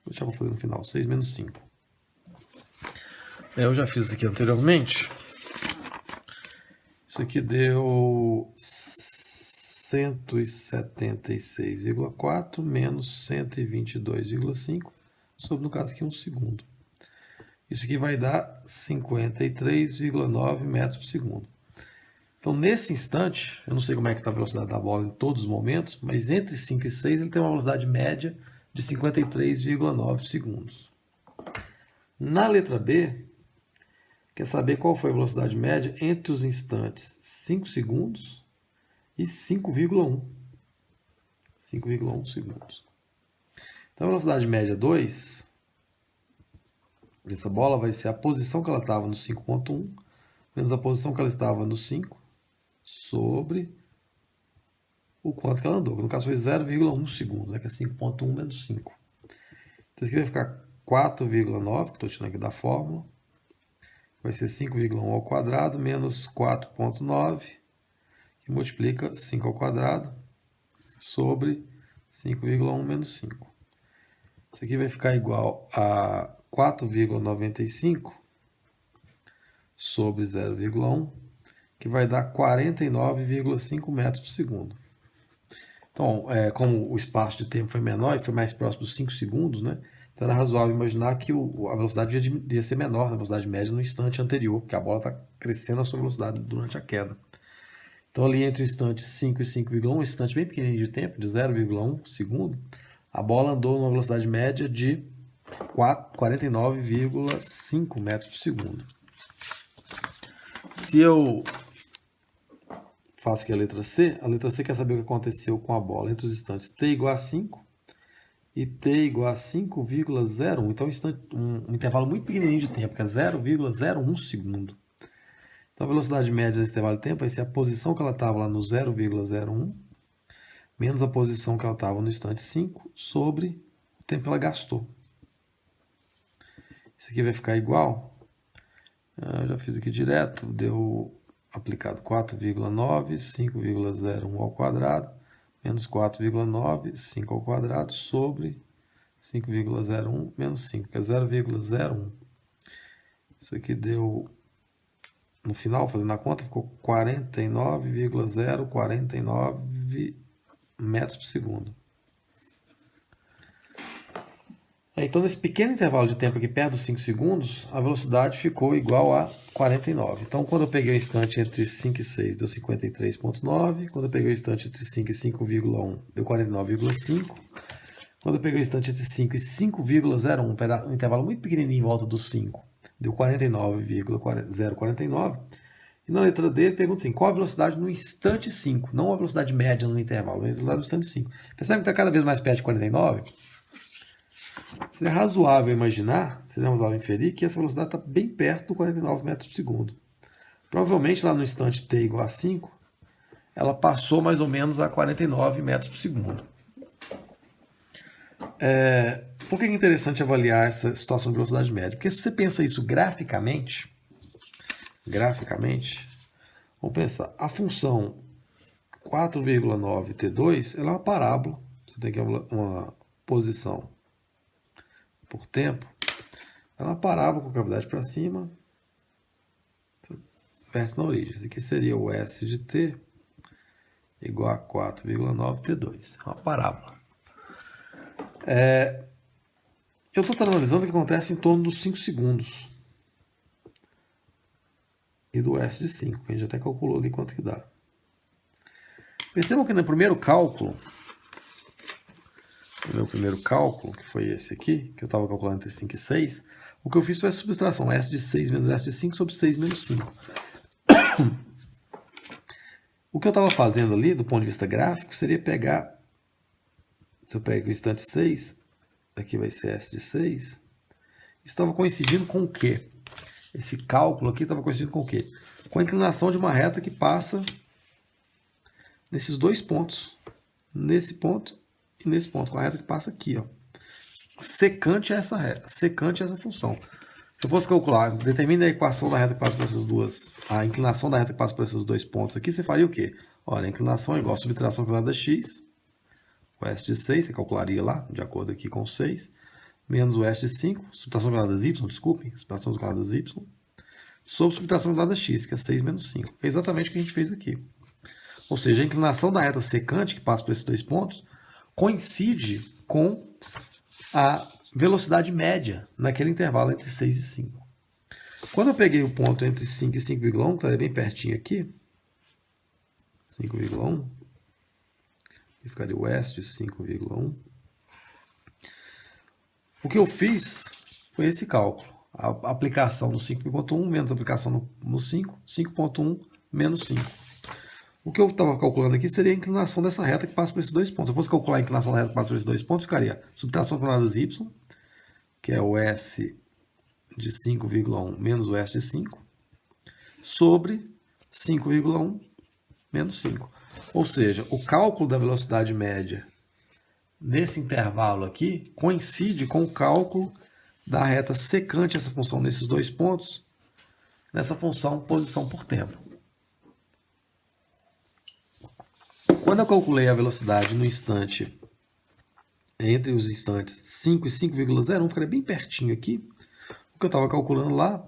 vou deixar para fazer no final, 6 menos 5. Eu já fiz isso aqui anteriormente. Isso aqui deu 176,4 menos 122,5, sobre, no caso aqui, 1 segundo. Isso aqui vai dar 53,9 metros por segundo. Então, nesse instante, eu não sei como é que está a velocidade da bola em todos os momentos, mas entre 5 e 6 ele tem uma velocidade média de 53,9 segundos. Na letra B, quer saber qual foi a velocidade média entre os instantes 5 segundos e 5,1. 5,1 segundos. Então, a velocidade média 2 dessa bola vai ser a posição que ela estava no 5,1 menos a posição que ela estava no 5 sobre o quanto que ela andou. No caso foi 0,1 segundos, né, que é 5,1 menos 5. Então, aqui vai ficar 4,9, que estou tirando aqui da fórmula. Vai ser 5,1 ao quadrado menos 4,9, que multiplica 5 ao quadrado sobre 5,1 menos 5. Isso aqui vai ficar igual a 4,95 sobre 0,1, que vai dar 49,5 metros por segundo. Então, como o espaço de tempo foi menor e foi mais próximo dos 5 segundos, né? Então era razoável imaginar que a velocidade devia ser menor na velocidade média no instante anterior, porque a bola está crescendo a sua velocidade durante a queda. Então, ali entre o instante 5 e 5,1, esse instante bem pequenininho de tempo, de 0,1 segundo, a bola andou numa velocidade média de 49,5 metros por segundo. Se eu faço aqui a letra C quer saber o que aconteceu com a bola entre os instantes t igual a 5 e t igual a 5,01. Então, um intervalo muito pequenininho de tempo, que é 0,01 segundo. Então, a velocidade média desse intervalo de tempo vai ser a posição que ela estava lá no 0,01 menos a posição que ela estava no instante 5 sobre o tempo que ela gastou. Isso aqui vai ficar igual, eu já fiz aqui direto, deu aplicado 4,9, 5,01 ao quadrado, menos 4,9, 5 ao quadrado, sobre 5,01 menos 5, que é 0,01. Isso aqui deu, no final, fazendo a conta, ficou 49,049 metros por segundo. Então, nesse pequeno intervalo de tempo aqui, perto dos 5 segundos, a velocidade ficou igual a 49. Então, quando eu peguei o instante entre 5 e 6, deu 53,9. Quando eu peguei o instante entre 5 e 5,1, deu 49,5. Quando eu peguei o instante entre 5 e 5,01, um intervalo muito pequenininho em volta dos 5, deu 49,049. E na letra D, ele pergunta assim, qual a velocidade no instante 5? Não a velocidade média no intervalo, mas a velocidade no instante 5. Percebe que está cada vez mais perto de 49? Seria razoável imaginar, seria razoável inferir que essa velocidade está bem perto do 49 metros por segundo. Provavelmente lá no instante t igual a 5, ela passou mais ou menos a 49 metros por segundo. Por que é interessante avaliar essa situação de velocidade média? Porque se você pensa isso graficamente, vamos pensar, a função 4,9t2 ela é uma parábola, você tem aqui uma posição por tempo, ela é uma parábola com cavidade para cima, vértice na origem. Isso aqui seria o S de t igual a 4,9t2. É uma parábola. Eu estou analisando o que acontece em torno dos 5 segundos. E do S de 5, que a gente até calculou ali quanto que dá. Percebam que no primeiro cálculo, o meu primeiro cálculo, que foi esse aqui, que eu estava calculando entre 5 e 6, o que eu fiz foi a subtração S de 6 menos S de 5 sobre 6 menos 5. O que eu estava fazendo ali, do ponto de vista gráfico, seria pegar se eu pego o instante 6, aqui vai ser S de 6, isso estava coincidindo com o quê? Esse cálculo aqui estava coincidindo com o quê? Com a inclinação de uma reta que passa nesses dois pontos. Nesse ponto e nesse ponto, com a reta que passa aqui, ó. Secante a essa reta, secante a essa função. Se eu fosse calcular, determine a equação da reta que passa por essas duas, a inclinação da reta que passa por esses dois pontos aqui, você faria o quê? Olha, a inclinação é igual a subtração quadrada x, o S de 6, você calcularia lá, de acordo aqui com 6, menos o S de 5, subtração quadrada y, desculpem, subtração quadrada y, sobre subtração quadrada x, que é 6 menos 5. É exatamente o que a gente fez aqui. Ou seja, a inclinação da reta secante que passa por esses dois pontos coincide com a velocidade média naquele intervalo entre 6 e 5. Quando eu peguei o ponto entre 5 e 5,1, estaria bem pertinho aqui, 5,1, e ficaria o S de 5,1. O que eu fiz foi esse cálculo. A aplicação no 5,1 menos a aplicação no 5, 5,1 menos 5. O que eu estava calculando aqui seria a inclinação dessa reta que passa por esses dois pontos. Se eu fosse calcular a inclinação da reta que passa por esses dois pontos, ficaria subtração quadrada de y, que é o S de 5,1 menos o S de 5, sobre 5,1 menos 5. Ou seja, o cálculo da velocidade média nesse intervalo aqui coincide com o cálculo da reta secante essa função nesses dois pontos, nessa função posição por tempo. Quando eu calculei a velocidade no instante, entre os instantes 5 e 5,01, ficaria bem pertinho aqui. O que eu estava calculando lá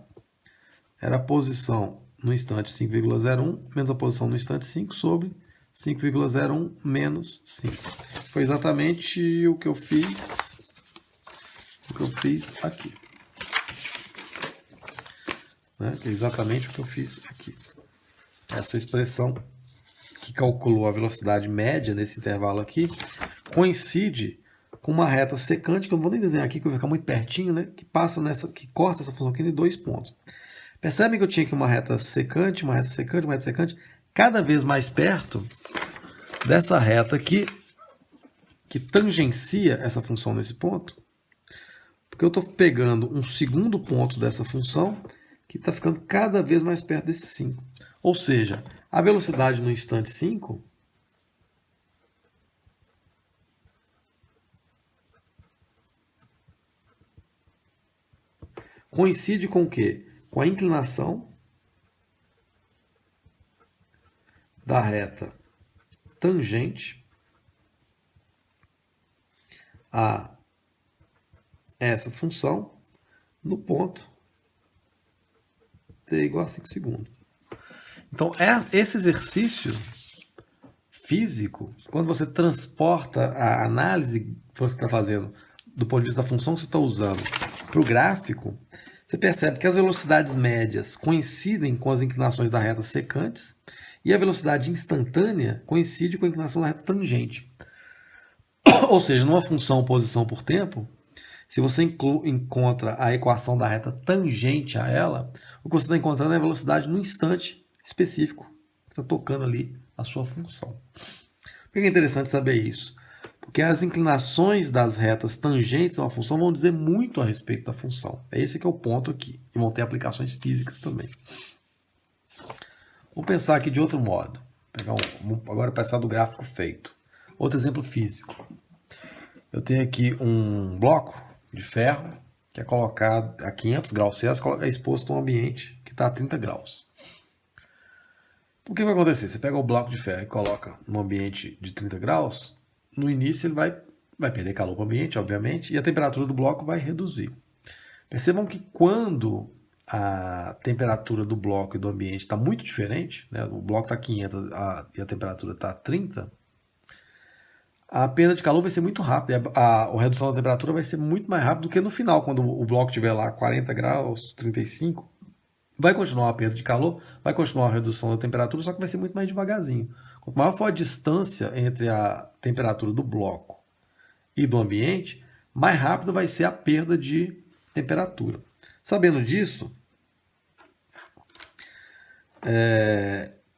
era a posição no instante 5,01 menos a posição no instante 5 sobre 5,01 menos 5. Foi exatamente o que eu fiz aqui. Né? É exatamente o que eu fiz aqui. Essa expressão que calculou a velocidade média nesse intervalo aqui coincide com uma reta secante, que eu não vou nem desenhar aqui, que vai ficar muito pertinho, né? Que passa nessa, que corta essa função aqui em dois pontos. Percebem que eu tinha aqui uma reta secante, uma reta secante, uma reta secante, cada vez mais perto dessa reta aqui, que tangencia essa função nesse ponto, porque eu estou pegando um segundo ponto dessa função, que está ficando cada vez mais perto desse 5. Ou seja, a velocidade no instante 5 coincide com o quê? Com a inclinação da reta tangente a essa função no ponto t igual a 5 segundos. Então, esse exercício físico, quando você transporta a análise que você está fazendo do ponto de vista da função que você está usando para o gráfico, você percebe que as velocidades médias coincidem com as inclinações da reta secantes e a velocidade instantânea coincide com a inclinação da reta tangente. Ou seja, numa função posição por tempo, se você encontra a equação da reta tangente a ela, o que você está encontrando é a velocidade no instante específico que está tocando ali a sua função. Por que é interessante saber isso? Porque as inclinações das retas tangentes a uma função vão dizer muito a respeito da função. É esse que é o ponto aqui. E vão ter aplicações físicas também. Vou pensar aqui de outro modo. Agora pensar do gráfico feito. Outro exemplo físico. Eu tenho aqui um bloco de ferro que é colocado a 500 graus Celsius, é exposto a um ambiente que está a 30 graus. O que vai acontecer? Você pega o bloco de ferro e coloca num ambiente de 30 graus, no início ele vai perder calor para o ambiente, obviamente, e a temperatura do bloco vai reduzir. Percebam que quando a temperatura do bloco e do ambiente está muito diferente, né? O bloco está 500 e a temperatura está 30, a perda de calor vai ser muito rápida, a redução da temperatura vai ser muito mais rápida do que no final, quando o bloco estiver lá 40 graus, 35, vai continuar a perda de calor, vai continuar a redução da temperatura, só que vai ser muito mais devagarzinho. Quanto maior for a distância entre a temperatura do bloco e do ambiente, mais rápido vai ser a perda de temperatura. Sabendo disso,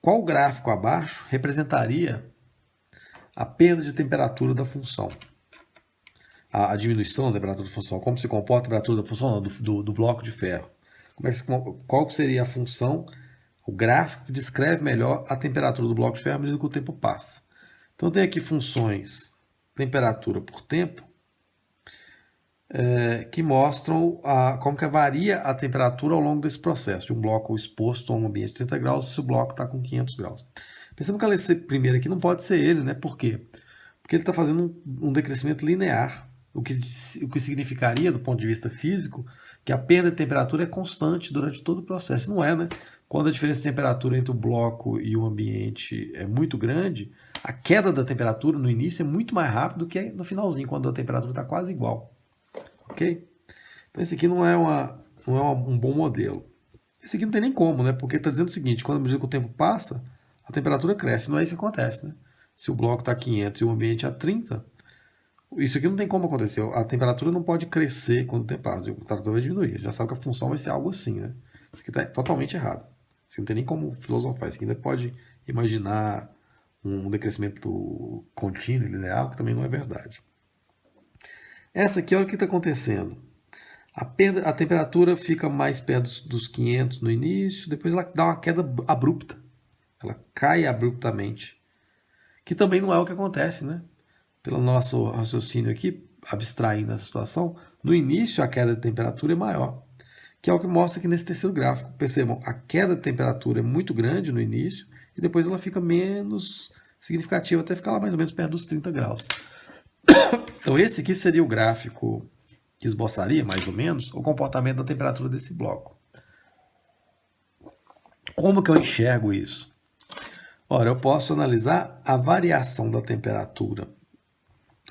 qual gráfico abaixo representaria a perda de temperatura da função? a diminuição da temperatura da função, como se comporta a temperatura da função do bloco de ferro. Qual seria a função, o gráfico que descreve melhor a temperatura do bloco de ferro à medida que o tempo passa. Então tem aqui funções temperatura por tempo, que mostram como que varia a temperatura ao longo desse processo, de um bloco exposto a um ambiente de 30 graus, se o bloco está com 500 graus. Pensando que esse primeiro aqui não pode ser ele, né? Por quê? Porque ele está fazendo um decrescimento linear, o que significaria, do ponto de vista físico, que a perda de temperatura é constante durante todo o processo. Não é, né? Quando a diferença de temperatura entre o bloco e o ambiente é muito grande, a queda da temperatura no início é muito mais rápida do que no finalzinho, quando a temperatura está quase igual. Ok? Então esse aqui não é um bom modelo. Esse aqui não tem nem como, né? Porque está dizendo o seguinte, quando à medida que o tempo passa, a temperatura cresce. Não é isso que acontece, né? Se o bloco está a 500 e o ambiente a 30, isso aqui não tem como acontecer. A temperatura não pode crescer quando o tempo passa. A temperatura vai diminuir. Já sabe que a função vai ser algo assim, né? Isso aqui está totalmente errado. Isso não tem nem como filosofar. Isso aqui ainda pode imaginar um decrescimento contínuo, linear, que também não é verdade. Essa aqui, olha o que está acontecendo. A temperatura fica mais perto dos 500 no início, depois ela dá uma queda abrupta. Ela cai abruptamente. Que também não é o que acontece, né? Pelo nosso raciocínio aqui, abstraindo essa situação, no início a queda de temperatura é maior, que é o que mostra aqui nesse terceiro gráfico. Percebam, a queda de temperatura é muito grande no início e depois ela fica menos significativa, até ficar lá mais ou menos perto dos 30 graus. Então esse aqui seria o gráfico que esboçaria, mais ou menos, o comportamento da temperatura desse bloco. Como que eu enxergo isso? Ora, eu posso analisar a variação da temperatura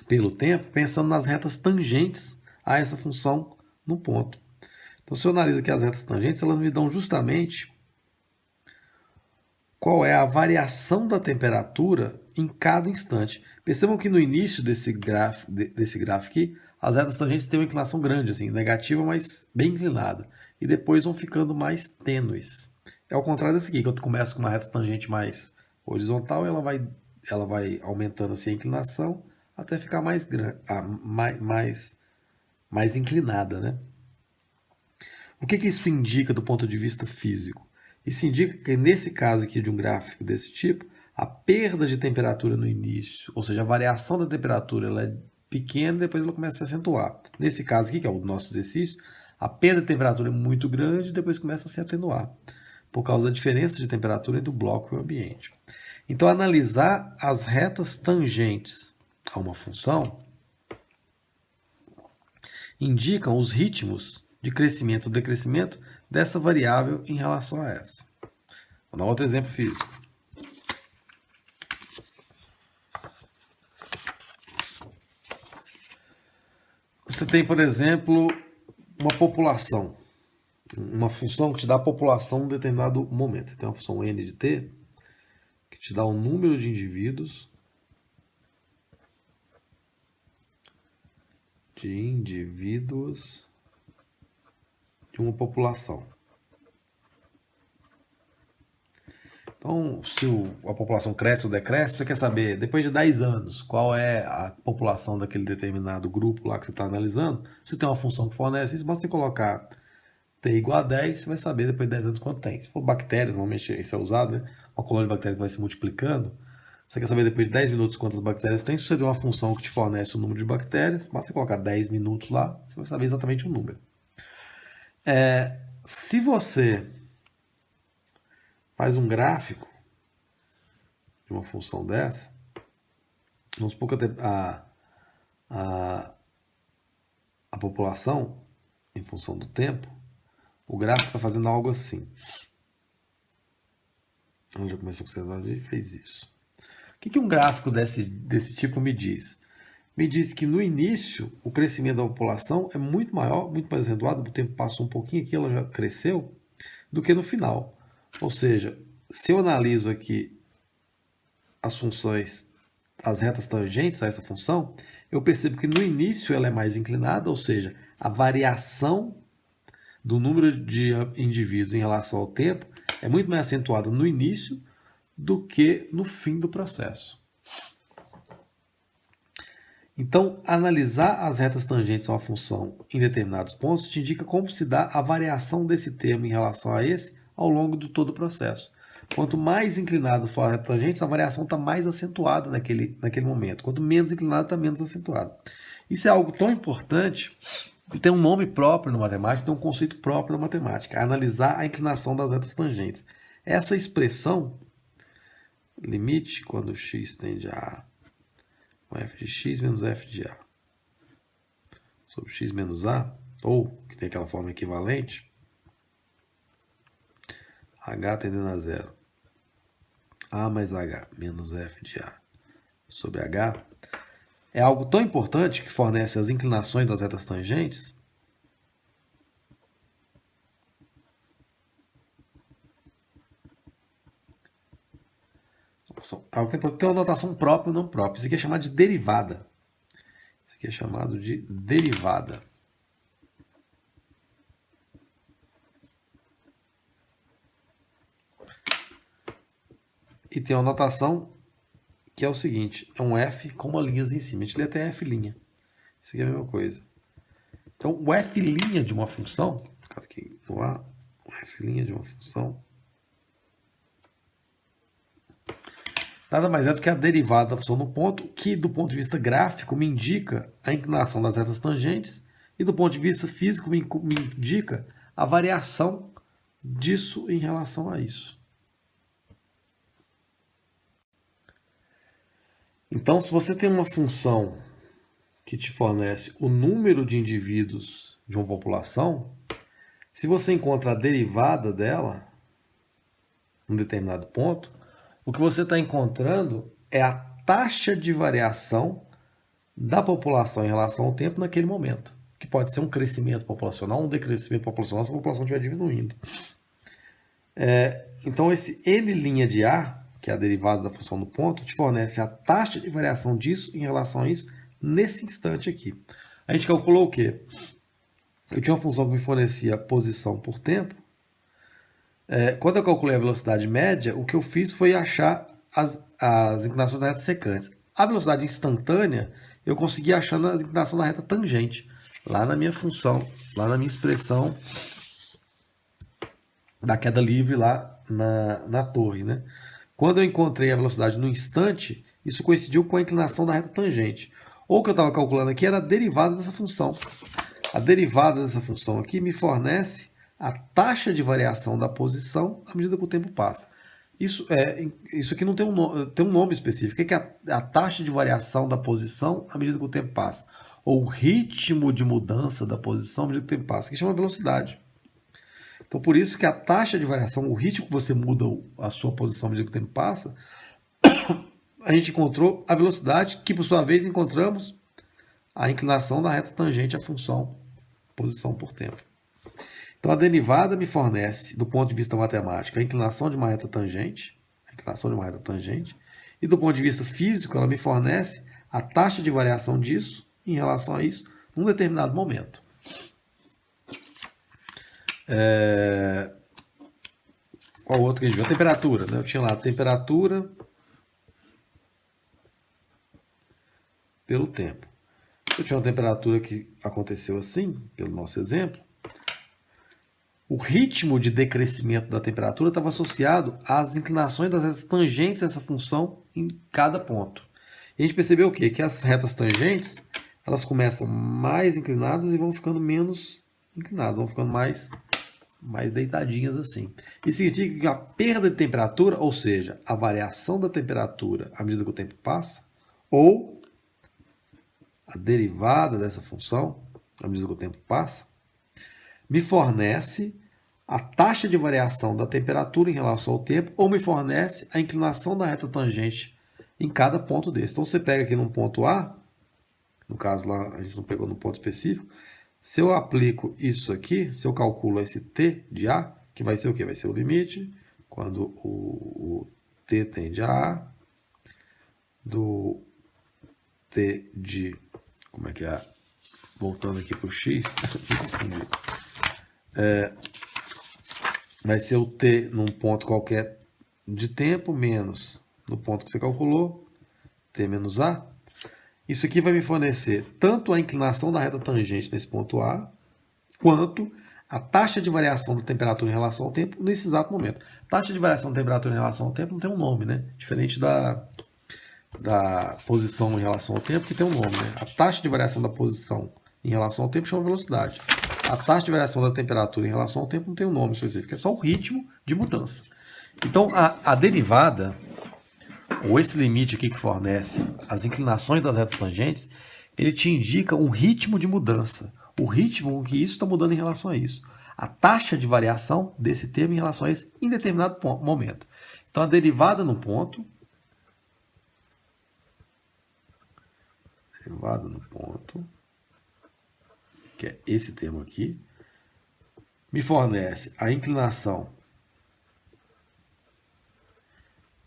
pelo tempo, pensando nas retas tangentes a essa função no ponto. Então, se eu analiso aqui as retas tangentes, elas me dão justamente qual é a variação da temperatura em cada instante. Percebam que no início desse gráfico aqui, as retas tangentes têm uma inclinação grande, assim, negativa, mas bem inclinada. E depois vão ficando mais tênues. É ao contrário desse aqui, que eu começo com uma reta tangente mais horizontal e ela vai aumentando assim a inclinação até ficar mais inclinada, né? O que isso indica do ponto de vista físico? Isso indica que nesse caso aqui de um gráfico desse tipo, a perda de temperatura no início, ou seja, a variação da temperatura, ela é pequena e depois ela começa a se acentuar. Nesse caso aqui, que é o nosso exercício, a perda de temperatura é muito grande e depois começa a se atenuar, por causa da diferença de temperatura entre o bloco e o ambiente. Então, analisar as retas tangentes a uma função indicam os ritmos de crescimento ou decrescimento dessa variável em relação a essa. Vou dar outro exemplo físico. Você tem, por exemplo, uma população, uma função que te dá a população em um determinado momento. Você tem uma função n de t, que te dá o número de indivíduos de uma população. Então, se a população cresce ou decresce, você quer saber, depois de 10 anos, qual é a população daquele determinado grupo lá que você está analisando. Se tem uma função que fornece isso, basta você colocar t igual a 10, você vai saber depois de 10 anos quanto tem. Se for bactérias, normalmente isso é usado, né? Uma colônia de bactérias que vai se multiplicando. Você quer saber depois de 10 minutos quantas bactérias tem. Se você tem uma função que te fornece o número de bactérias, basta você colocar 10 minutos lá, você vai saber exatamente o número. Se você faz um gráfico de uma função dessa, vamos supor que a população, em função do tempo, o gráfico está fazendo algo assim. Então, já começou com o observador e fez isso. O que um gráfico desse tipo me diz? Me diz que no início o crescimento da população é muito maior, muito mais acentuado, o tempo passou um pouquinho aqui, ela já cresceu, do que no final. Ou seja, se eu analiso aqui as funções, as retas tangentes a essa função, eu percebo que no início ela é mais inclinada, ou seja, a variação do número de indivíduos em relação ao tempo é muito mais acentuada no início do que no fim do processo. Então, analisar as retas tangentes a uma função em determinados pontos te indica como se dá a variação desse termo em relação a esse ao longo de todo o processo. Quanto mais inclinado for a reta tangente, a variação está mais acentuada naquele momento. Quanto menos inclinado, está menos acentuada. Isso é algo tão importante que tem um nome próprio na matemática, tem um conceito próprio na matemática, analisar a inclinação das retas tangentes. Essa expressão, limite quando x tende a com f de x menos f de a sobre x menos a, ou, que tem aquela forma equivalente, h tendendo a zero, a mais h menos f de a sobre h, é algo tão importante que fornece as inclinações das retas tangentes tem uma notação própria ou não própria. Isso aqui é chamado de derivada. Isso aqui é chamado de derivada. E tem uma notação que é o seguinte, é um f com uma linha em cima. A gente lê até f'. Isso aqui é a mesma coisa. Então, o f' de uma função, no caso aqui no A, o f' de uma função, nada mais é do que a derivada da função no ponto, que do ponto de vista gráfico me indica a inclinação das retas tangentes e do ponto de vista físico me indica a variação disso em relação a isso. Então, se você tem uma função que te fornece o número de indivíduos de uma população, se você encontra a derivada dela, num determinado ponto, o que você está encontrando é a taxa de variação da população em relação ao tempo naquele momento, que pode ser um crescimento populacional, um decrescimento populacional se a população estiver diminuindo. Então, esse N' de A, que é a derivada da função do ponto, te fornece a taxa de variação disso em relação a isso nesse instante aqui. A gente calculou o quê? Eu tinha uma função que me fornecia posição por tempo. Quando eu calculei a velocidade média, o que eu fiz foi achar as inclinações da reta secantes. A velocidade instantânea, eu consegui achar a inclinação da reta tangente, lá na minha função, lá na minha expressão da queda livre lá na torre, né? Quando eu encontrei a velocidade no instante, isso coincidiu com a inclinação da reta tangente. Ou o que eu estava calculando aqui era a derivada dessa função. A derivada dessa função aqui me fornece a taxa de variação da posição à medida que o tempo passa. Isso aqui não tem um nome específico. O que é a taxa de variação da posição à medida que o tempo passa? Ou o ritmo de mudança da posição à medida que o tempo passa, que chama velocidade. Então, por isso que a taxa de variação, o ritmo que você muda a sua posição à medida que o tempo passa, a gente encontrou a velocidade, que por sua vez encontramos a inclinação da reta tangente à função posição por tempo. Então, a derivada me fornece, do ponto de vista matemático, a inclinação de uma reta tangente, e do ponto de vista físico, ela me fornece a taxa de variação disso em relação a isso num determinado momento. Qual outro que a gente viu? A temperatura, né? Eu tinha lá a temperatura pelo tempo. Eu tinha uma temperatura que aconteceu assim, pelo nosso exemplo. O ritmo de decrescimento da temperatura estava associado às inclinações das retas tangentes dessa função em cada ponto. E a gente percebeu o quê? Que as retas tangentes, elas começam mais inclinadas e vão ficando menos inclinadas, vão ficando mais deitadinhas assim. Isso significa que a perda de temperatura, ou seja, a variação da temperatura à medida que o tempo passa, ou a derivada dessa função à medida que o tempo passa, me fornece a taxa de variação da temperatura em relação ao tempo, ou me fornece a inclinação da reta tangente em cada ponto desse. Então, você pega aqui num ponto A, no caso lá a gente não pegou no ponto específico, se eu aplico isso aqui, se eu calculo esse t de A, que vai ser o quê? Vai ser o limite, quando o t tende a A, do t de... Como é que é? Voltando aqui para o x, me confundi. Vai ser o t num ponto qualquer de tempo, menos no ponto que você calculou, t menos A. Isso aqui vai me fornecer tanto a inclinação da reta tangente nesse ponto A, quanto a taxa de variação da temperatura em relação ao tempo nesse exato momento. Taxa de variação da temperatura em relação ao tempo não tem um nome, né? Diferente da posição em relação ao tempo, que tem um nome, né? A taxa de variação da posição em relação ao tempo chama velocidade. A taxa de variação da temperatura em relação ao tempo não tem um nome específico, é só o ritmo de mudança. Então, a derivada, ou esse limite aqui que fornece as inclinações das retas tangentes, ele te indica um ritmo de mudança. O ritmo que isso está mudando em relação a isso. A taxa de variação desse termo em relação a esse em determinado momento. Então, a derivada no ponto, que é esse termo aqui, me fornece a inclinação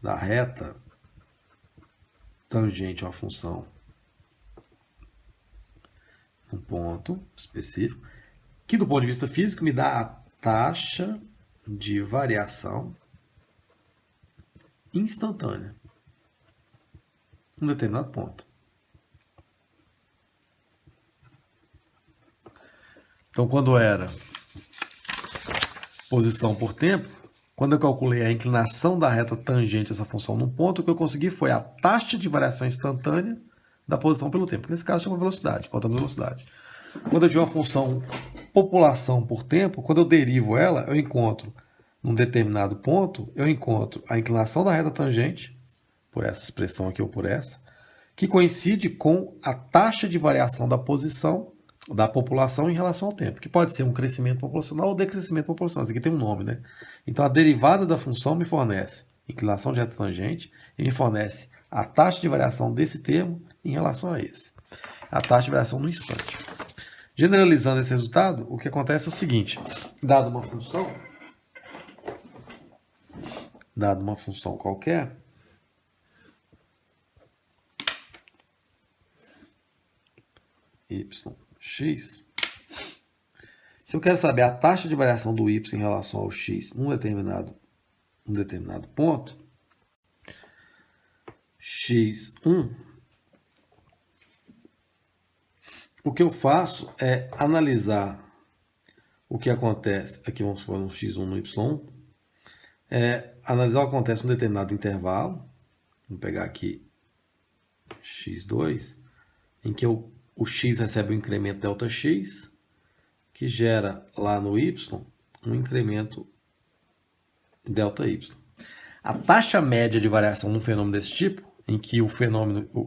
da reta tangente a uma função num ponto específico, que do ponto de vista físico me dá a taxa de variação instantânea em um determinado ponto. Então, quando era posição por tempo, quando eu calculei a inclinação da reta tangente a essa função num ponto, o que eu consegui foi a taxa de variação instantânea da posição pelo tempo. Nesse caso, chama velocidade, contando velocidade. Quando eu tiver uma função população por tempo, quando eu derivo ela, eu encontro, num determinado ponto, eu encontro a inclinação da reta tangente, por essa expressão aqui ou por essa, que coincide com a taxa de variação da posição da população em relação ao tempo, que pode ser um crescimento populacional ou decrescimento populacional. Isso aqui tem um nome, né? Então, a derivada da função me fornece inclinação de reta tangente e me fornece a taxa de variação desse termo em relação a esse. A taxa de variação no instante. Generalizando esse resultado, o que acontece é o seguinte: dado uma função qualquer, yx, se eu quero saber a taxa de variação do y em relação ao x num determinado ponto, x1, o que eu faço é analisar o que acontece, aqui vamos supor um x1 no y1, analisar o que acontece num determinado intervalo, vamos pegar aqui x2, em que o x recebe um incremento Δx, que gera lá no y um incremento Δy. A taxa média de variação num fenômeno desse tipo, em que o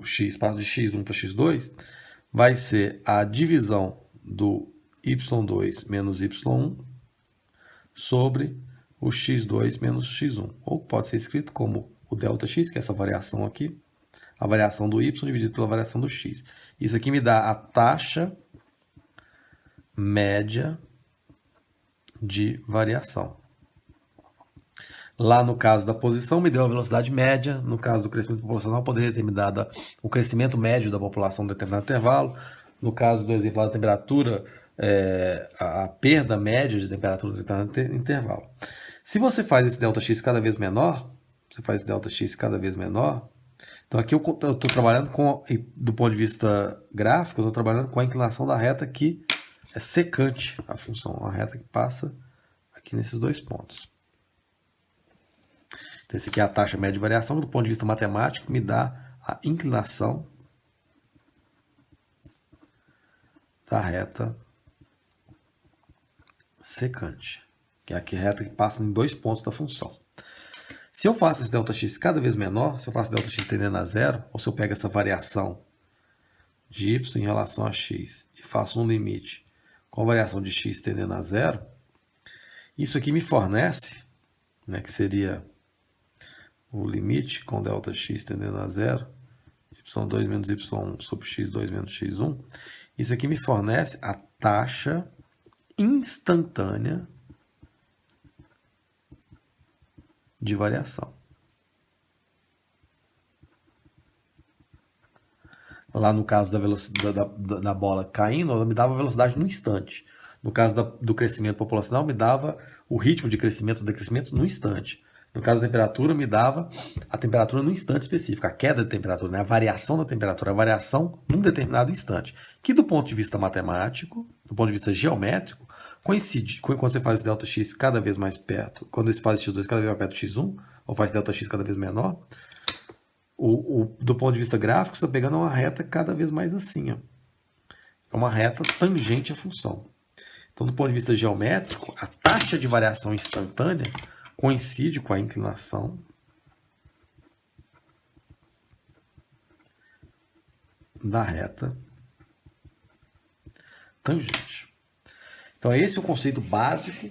x passa de x1 para x2, vai ser a divisão do y2 menos y1 sobre o x2 menos x1. Ou pode ser escrito como o Δx, que é essa variação aqui, a variação do y dividido pela variação do x. Isso aqui me dá a taxa média de variação. Lá no caso da posição, me deu a velocidade média. No caso do crescimento populacional, poderia ter me dado o crescimento médio da população em determinado intervalo. No caso do exemplo da temperatura, a perda média de temperatura em determinado intervalo. Se você faz esse Δx cada vez menor, então aqui eu estou trabalhando do ponto de vista gráfico, eu estou trabalhando com a inclinação da reta que é secante a função, a reta que passa aqui nesses dois pontos. Então, esse aqui é a taxa média de variação, do ponto de vista matemático, me dá a inclinação da reta secante, que é a reta que passa em dois pontos da função. Se eu faço esse Δx cada vez menor, se eu faço Δx tendendo a zero, ou se eu pego essa variação de y em relação a x e faço um limite com a variação de x tendendo a zero, isso aqui me fornece, né, que seria o limite com Δx tendendo a zero, y2 menos y1 sobre x2 menos x1, isso aqui me fornece a taxa instantânea de variação. Lá no caso da velocidade da bola caindo, ela me dava a velocidade no instante. No caso do crescimento populacional, me dava o ritmo de crescimento ou decrescimento no instante. No caso da temperatura, me dava a temperatura no instante específico, a queda de temperatura, né? A variação da temperatura, a variação num determinado instante. Que do ponto de vista matemático, do ponto de vista geométrico, coincide quando você faz ΔX cada vez mais perto, quando você faz x2 cada vez mais perto do x1, ou faz ΔX cada vez menor, do ponto de vista gráfico, você está pegando uma reta cada vez mais assim, ó. É uma reta tangente à função. Então, do ponto de vista geométrico, a taxa de variação instantânea coincide com a inclinação da reta tangente. Então, esse é o conceito básico.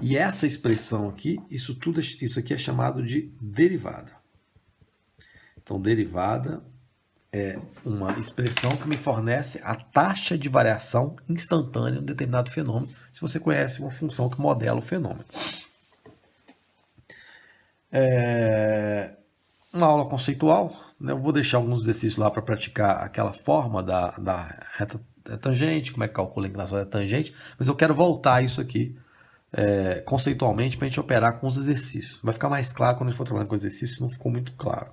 E essa expressão aqui, isso aqui é chamado de derivada. Então, derivada é uma expressão que me fornece a taxa de variação instantânea de um determinado fenômeno, se você conhece uma função que modela o fenômeno. Uma aula conceitual, né? Eu vou deixar alguns exercícios lá para praticar aquela forma da reta tangente, como é que calcula a inclinação da tangente, mas eu quero voltar a isso aqui conceitualmente para a gente operar com os exercícios. Vai ficar mais claro quando a gente for trabalhando com exercícios, não ficou muito claro.